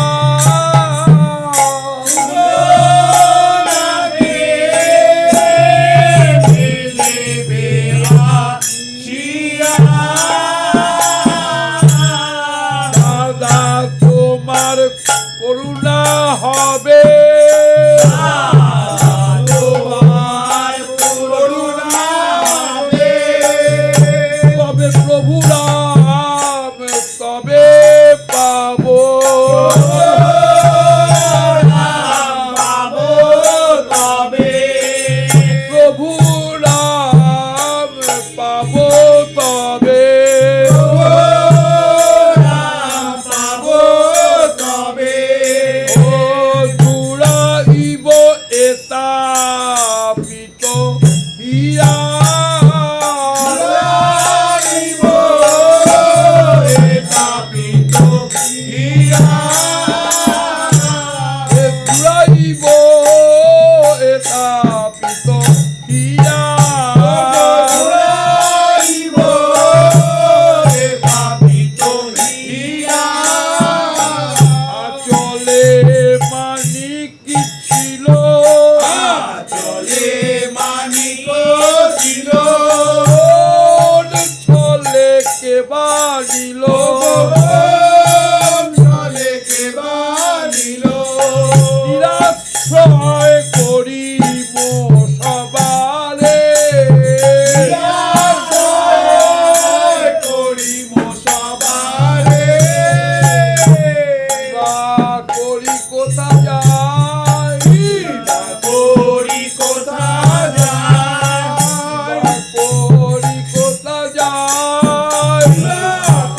দাদা তোমার করুণা হবে তবে প্রভু রাম তবে পাবো প্রভু রাম পাবো তবে ও ঘুরাইব এটা পিত হিয়া ঘুরাইব এ পাপিত হিয়া। চলে মানিক কি ছিল চলে মানিক ছিল ছলে কে বাড়িল চলে কে বানিল নিরাশ্রয় করিব সবারে করিব সবারে বা করি কোথা যায় করি কোথা যায় বা করি কোথা যায়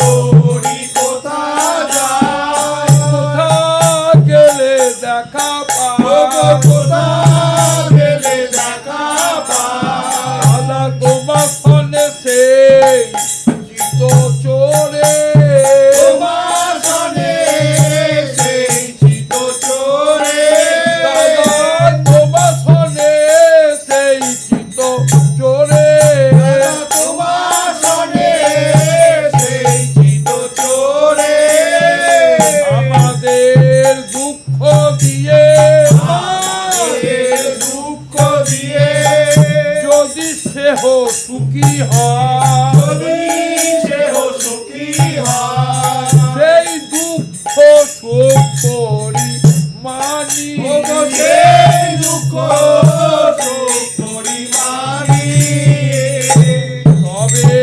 করি কোথা যায় কোথা গেলে দেখা পায় কোথা গেলে দেখা পায় দাদা তোমার সনে সেই চিত চোরে তোমার সনে সেই চিত চোরে দাদা তোমার সনে সেই চিত চোরে তোমার সনে সেই চিত চোরে আমাদের দুঃখ দিয়ে আমাদের দুঃখ দিয়ে যদি সেহ সুখী হয় যদি সেহ সুখী হয় সেই দুঃখ সুখ করি মানি সেই দুঃখ সুখ পরিমাণী তবে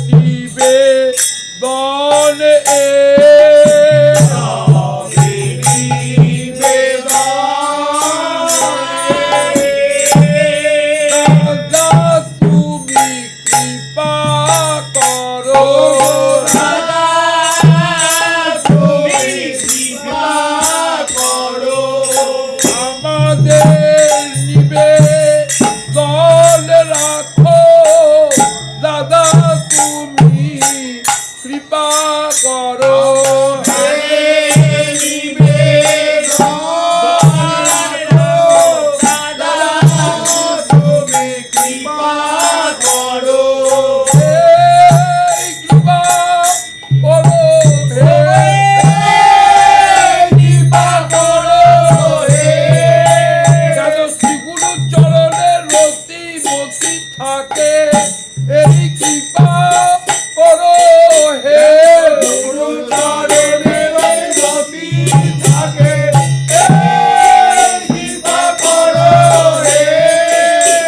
দিবে দন এ দাদা তুমি কৃপা করো আমাদের নিবে দল রাখো দাদা তুমি কৃপা করো এই কৃপা করো যেন শ্রীগুরু চরণের রতি মতি থাকে এই কৃপা করো হে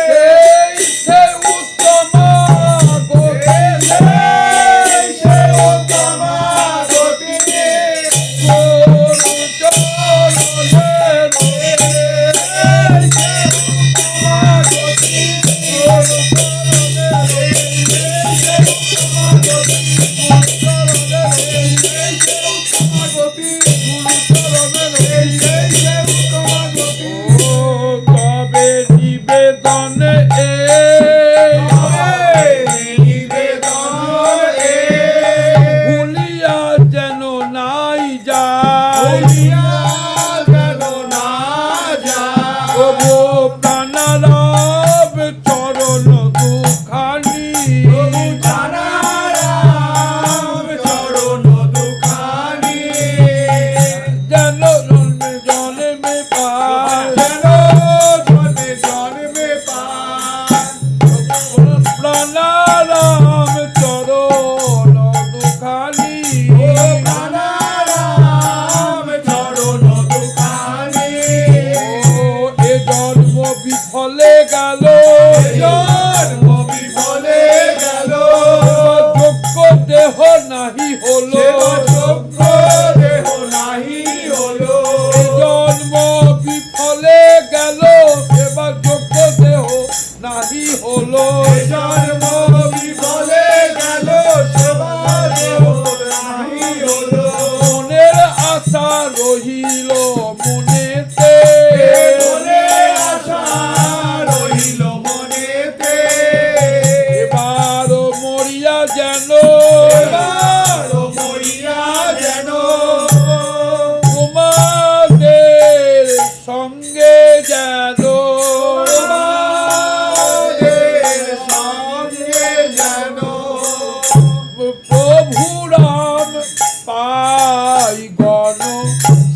সেই সে উত্তম গুরু চরণের তবে নিবেদনে ভুলিয়া যেন নাই যায় প্রভু প্রাণারাম চরণ দুখানি যেন জন্মে পায় প্রাণারাম চরণ দুখানি এ জন্ম বিফলে গেল যোগ্য দেহ নাহি হলো এ জন্ম বিফলে গেল এবার যোগ্য দেহ নাহি হলো মনের আশা রহিল মনেতে এবার মরিয়া যেন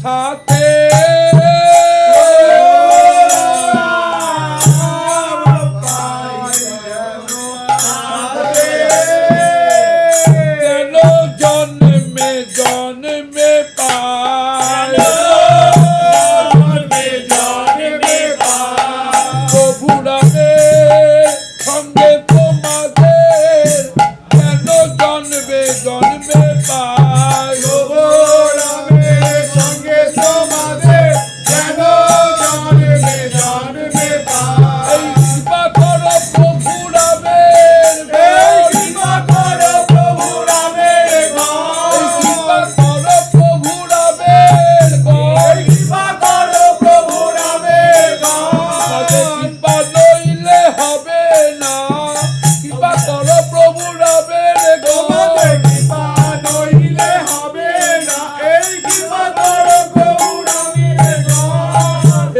সাথে কেন জন্মে জন্মে পায় প্রভু রামের সঙ্গে তোমাদের কেন জন্মে জন্মে পায় এই কৃপা করো প্রভু রামের এই কৃপা করো প্রভু রামের আমাদের কৃপা নইলে হবে না কৃপা করো প্রভু রামের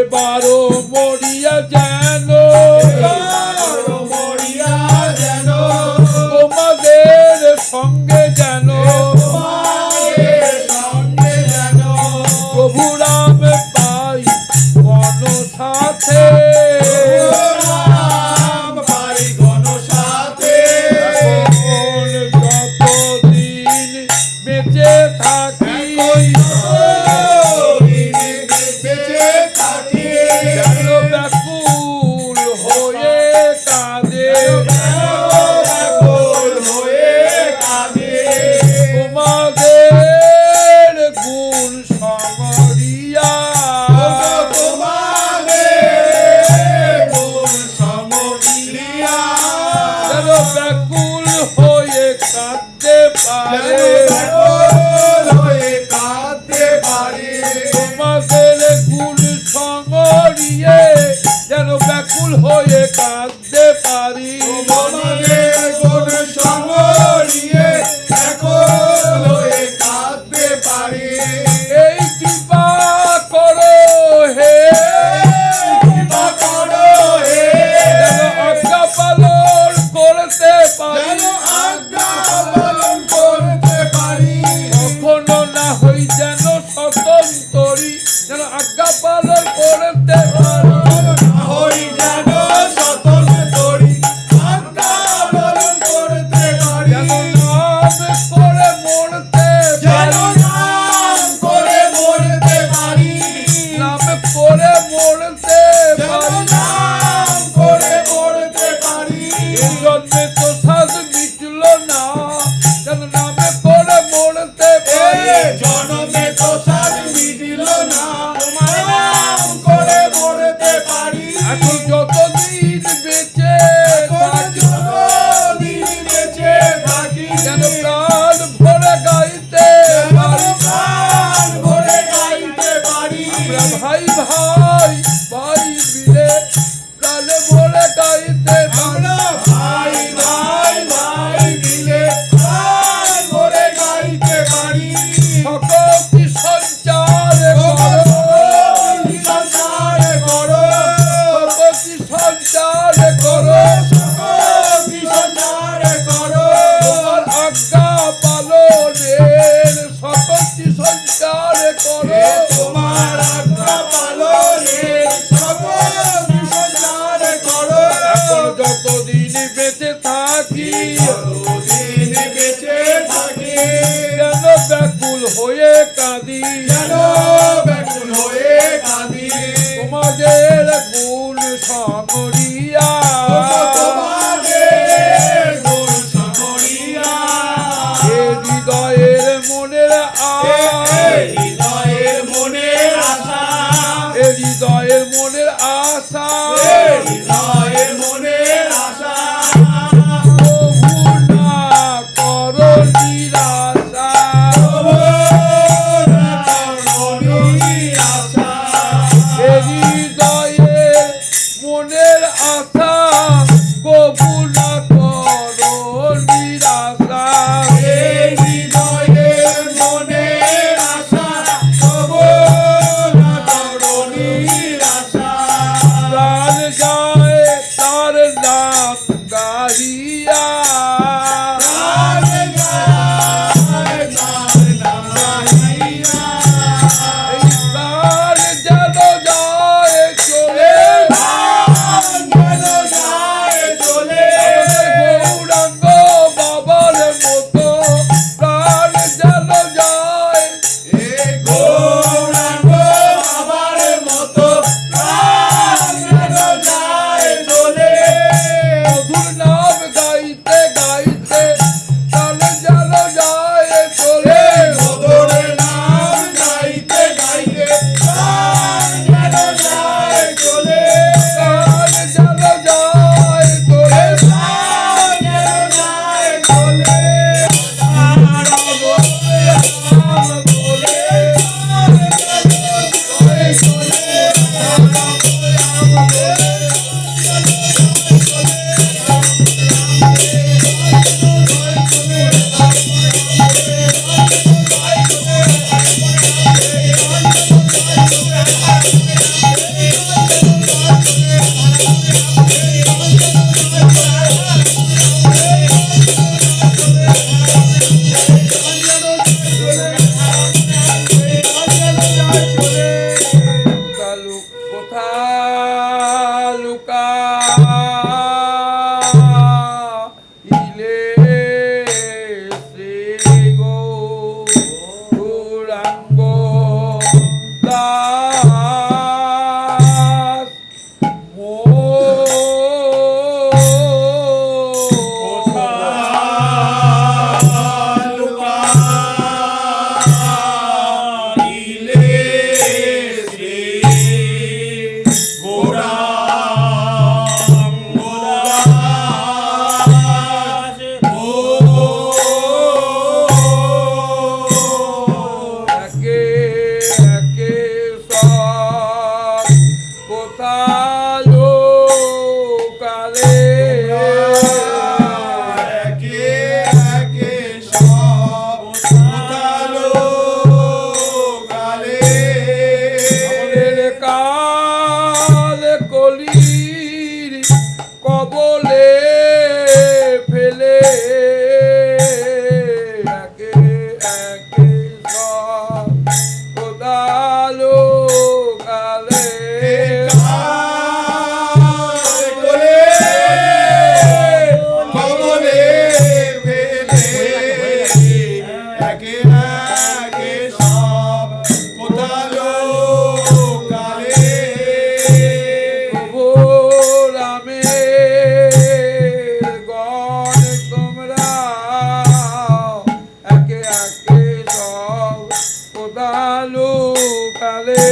এবারও মরিয়া যেন তোমাদের সঙ্গে যেন প্রভু রাম পাই গণ সাথে এখন যতদিন বেঁচে থাকি যেন ব্যাকুল হয়ে কাঁদে তোমাদের গুণ সমরিয়া যেন ব্যাকুল হয়ে কাঁদতে পারে তোমাদের গুণ সমরিয়ে যেন ব্যাকুল হয়ে কাঁদতে পারি এই কৃপা করো হে যেন আজ্ঞা পালন করতে পারি কখনো না হই যেন স্বতন্ত্রী যেন আজ্ঞা পালন করতে পারি যেন নাম করে মরতে পারি নাম করে মরতে পারি এই জন্মে তো সাজ মিটল না যেন নামে করে মরতে পারি জনমে তো সাজ মিটিল না তোমার নাম করে মরতে পারি এখন যতদিন বেঁচে থাকি যতদিন বেঁচে থাকি যেন প্রাণ ভরে গাইতে পারি প্রাণ ভরে গাইতে পারি আমরা ভাই মিলে প্রাণে ভরে গাইতে পারি আমরা ভাই মিলে প্রাণ ভরে গাইতে পারি সকলকে সঞ্চার করো সঞ্চার করো সকলকে সঞ্চার করো সকলকে সঞ্চার করো তোমার আজ্ঞা পালনের সকলকে সঞ্চার করো তোমার আজ্ঞা পালনের সকলকে সঞ্চার করো এখন যতদিন বেঁচে থাকি যতদিন বেঁচে থাকি যেন ব্যাকুল হয়ে কাঁদি যেন ব্যাকুল হয়ে কাঁদি তোমাদের গুণ সমরিয়া তোমাদের গুণ সমরিয়া এ হৃদয়ের মনের হৃদয়ের মনের আশা হৃদয়ের মনের আশা হৃদয়ের মনের আশা প্রভু না করো নিরাশা আশা কালে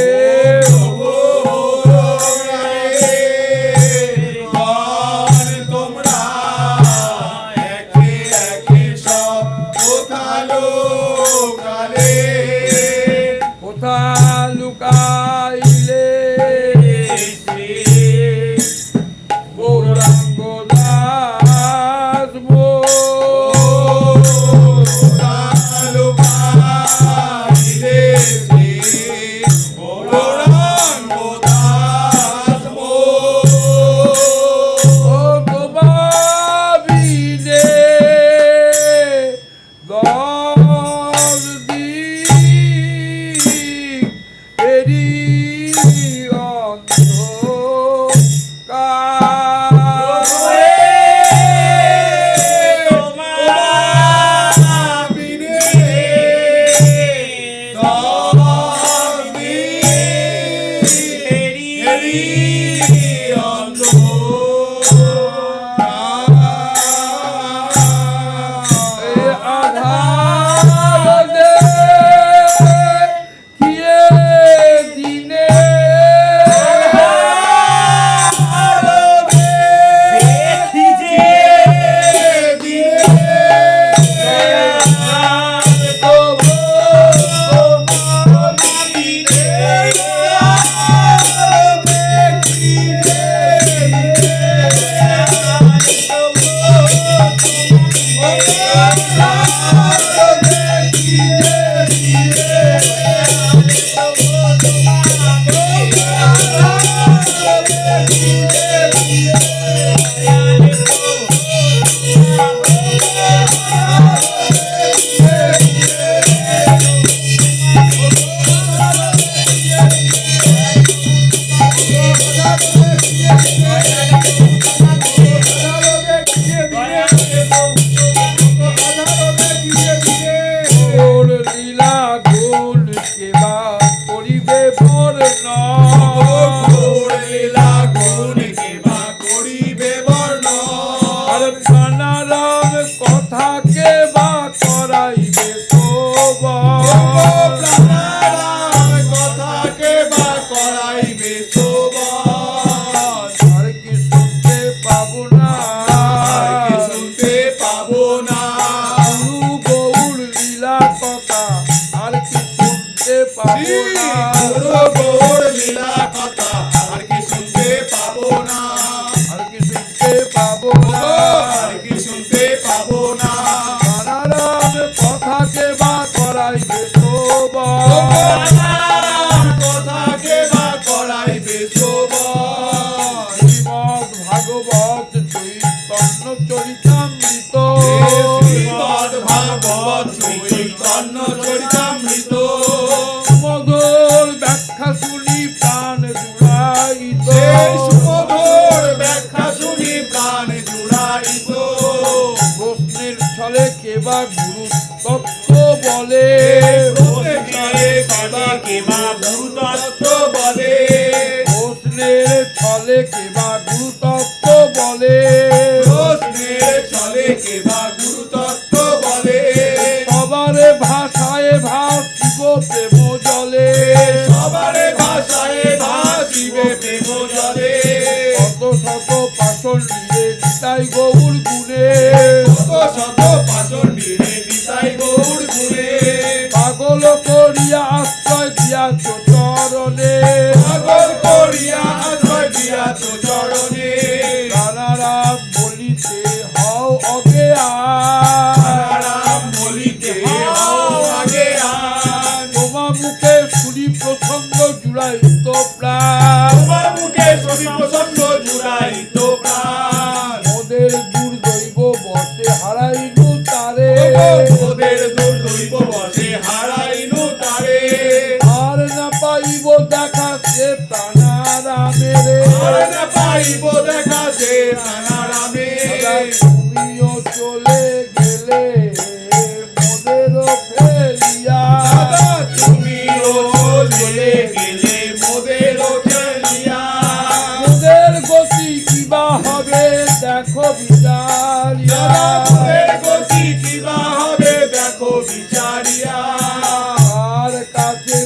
তোমরা একে একে সব কোথালো কালে কোথা লুকাইলে গৌরাঙ্গ দাস কোথালো কালে গৌরাঙ্গ দাস ও তোমাবিনে দশ দিক এরি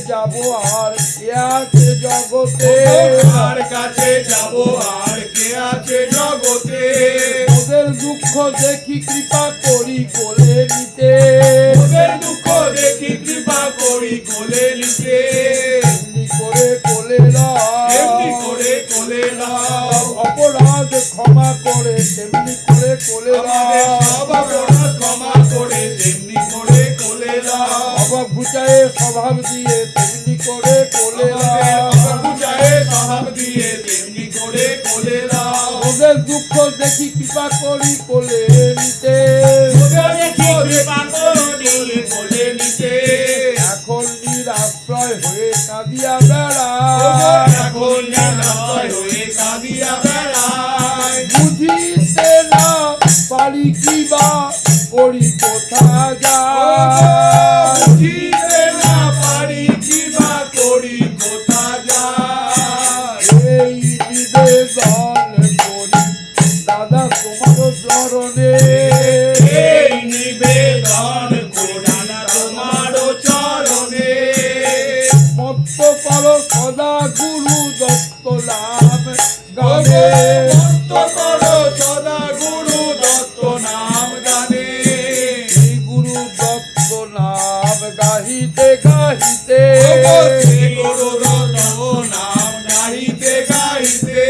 যাব আর কে আছে জগতে আর কাছে যাব আর কে আছে জগতে ওদের দুঃখ দেখি কৃপা করি কোলে নিতে ওদের দুঃখ দেখি কৃপা করি কোলে নিতে এমনি করে কোলে এমনি নাও করে কোলে নাও অপরাধ ক্ষমা করে তেমনি করে কোলে আমাদের নাও সব অপরাধ ক্ষমা করে তেমনি করে কোলে নাও অভাব ঘুচায়ে স্বভাব দিয়ে তেমনি করে কোলে আমাদের নাও অভাব বুঝায়ে স্বভাব দিয়ে তেমনি করে কোলে নাও ওদের দুঃখ দেখি কৃপা করি কোলে নিতে ওদের দেখি কৃপা করি কোলে নিতে এখন নিরাশ্রয় হয়ে কাঁদিয়া বেড়া এখন নিরাশ্রয় হয়ে কাঁদিয়া বেড়ায় বুঝিতে না পারি কি বা করি কোথা যা বুঝিতে না পারি কি বা করি কোথা যায় এই নিবেদন করি দাদা তোমার চরণে এই নিবেদন করি না তোমার চরণে মত্ত পর সদা গুরু দত্ত নাম গানে ভক্ত করো সদা গুরু দত্ত নাম গানে শ্রী গুরু দত্ত নাম গাহিতে গাহিতে শ্রী গুরু দত্ত নাম গাইতে গাইতে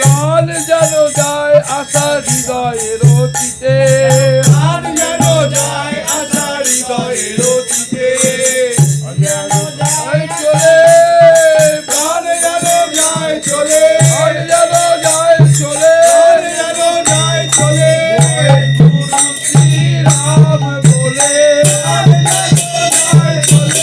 প্রাণ যেন যায় আশা হৃদয়ের অতীতে প্রাণ যেন যায় আশা হৃদয়ের অতীতে যেন যায় চলে প্রাণ যেন যায় চলে প্রাণ যেন যায় চলে প্রাণ যেন যায় চলে গুরু শ্রীরাম বলে প্রাণ যেন যায় চলে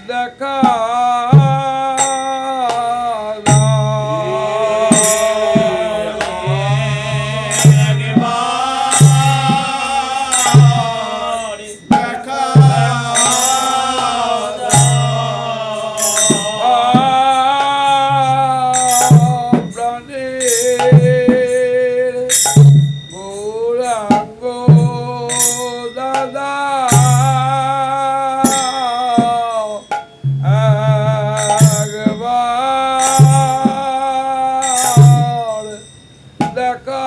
দেখা প্রাণের গৌরাঙ্গ দাদা একবার দেখা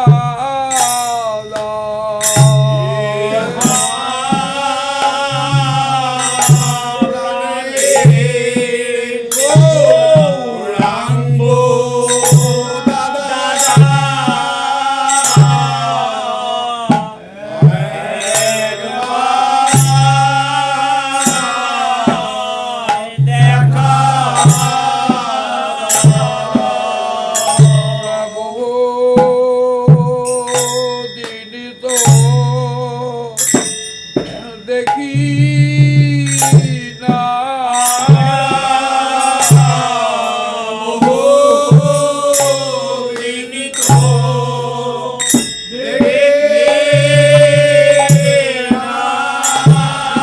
দিন তো দেখি না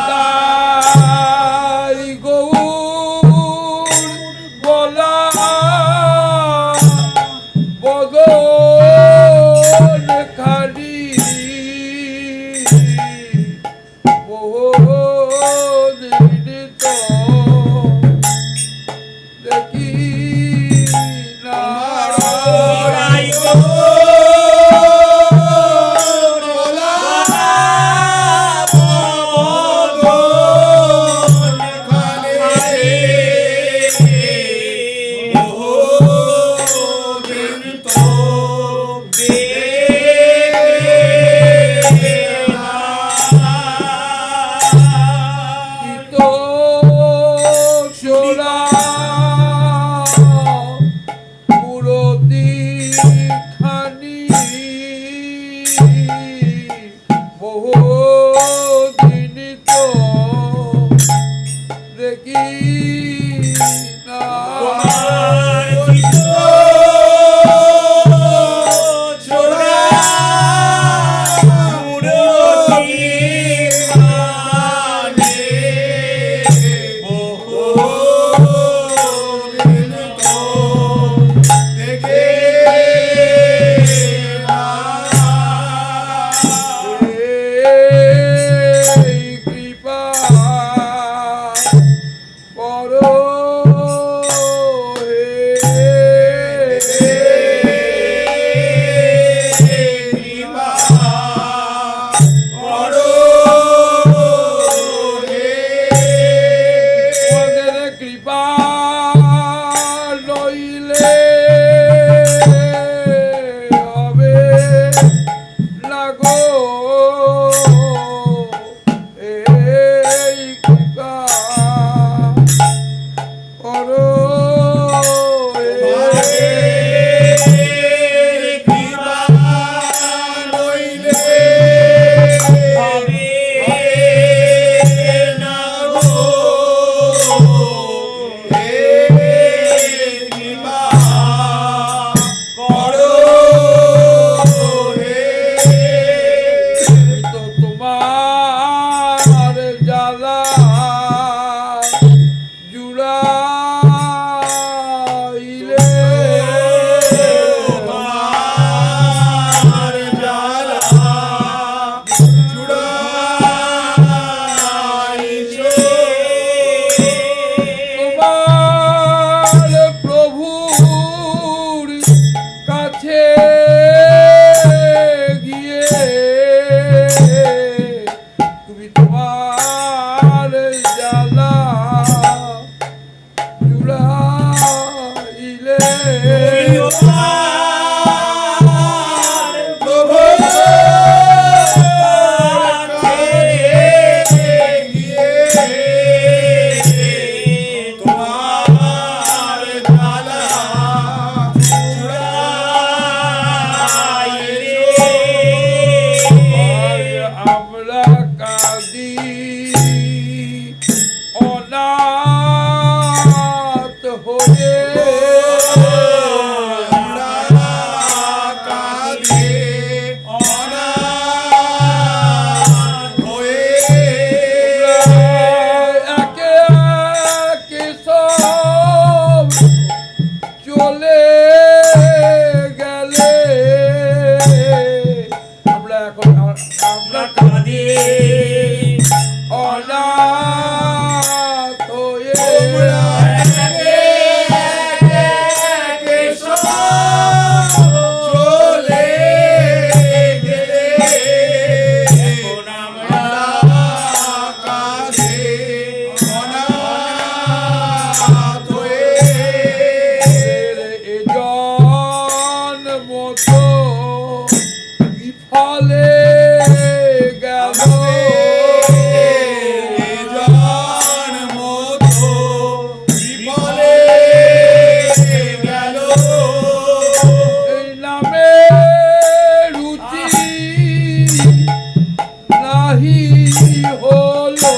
তাই গৌর বলা বদন খালি বহুদিন তো দেখি না তো সোরা পুরতি খানি বহুদিন তো দেখি না প্রভু তোমার জ্বালা আমরা কাঁদি অনাথ হয়ে কাঁদে অনাথ হয়ে একে একে সব চলে গেলে আমরা এখন আমরা কাঁদে অনাথ হয়ে চলে গেলে এখন আমরা কাঁদে অনাথ হয়ে এ জন্ম তো বিফলে গেল জন্ম তো বিফলে গেল এই নামে রুচি নাহি হলো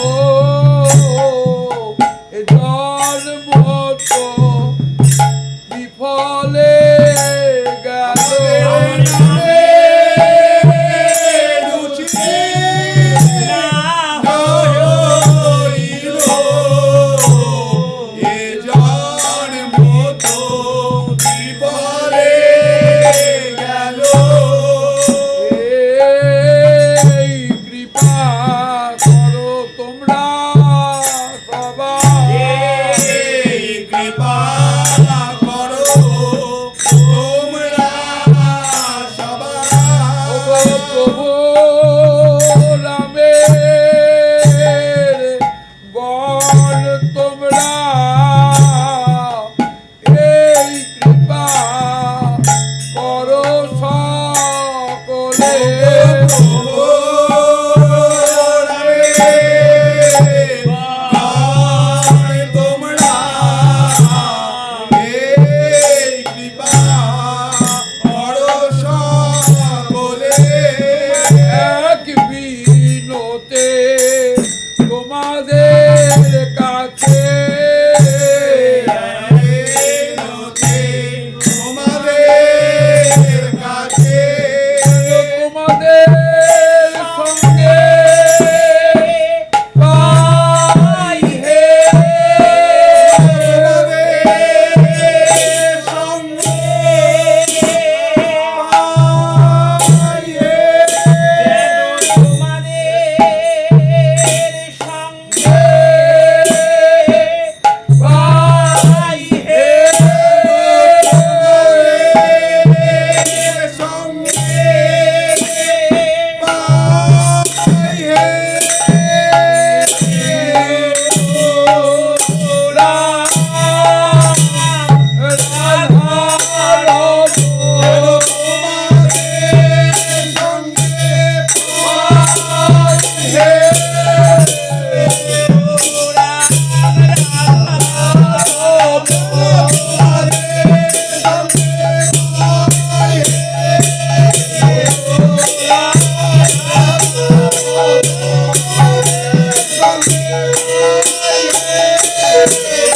এ জন্ম তো বিফলে গেল এই কৃপা করো তোমরা সবাই কৃপা করো তোমরা সবাই ওগো প্রভু রামের গণ তোমরা এই কৃপা করো সকলে তোমরা এই কৃপা করো সকলে এক বিনোতে তোমাদের কাছে তোমাদের কাছে তোমাদের সঙ্গে পাই হে পাই হে Yeah.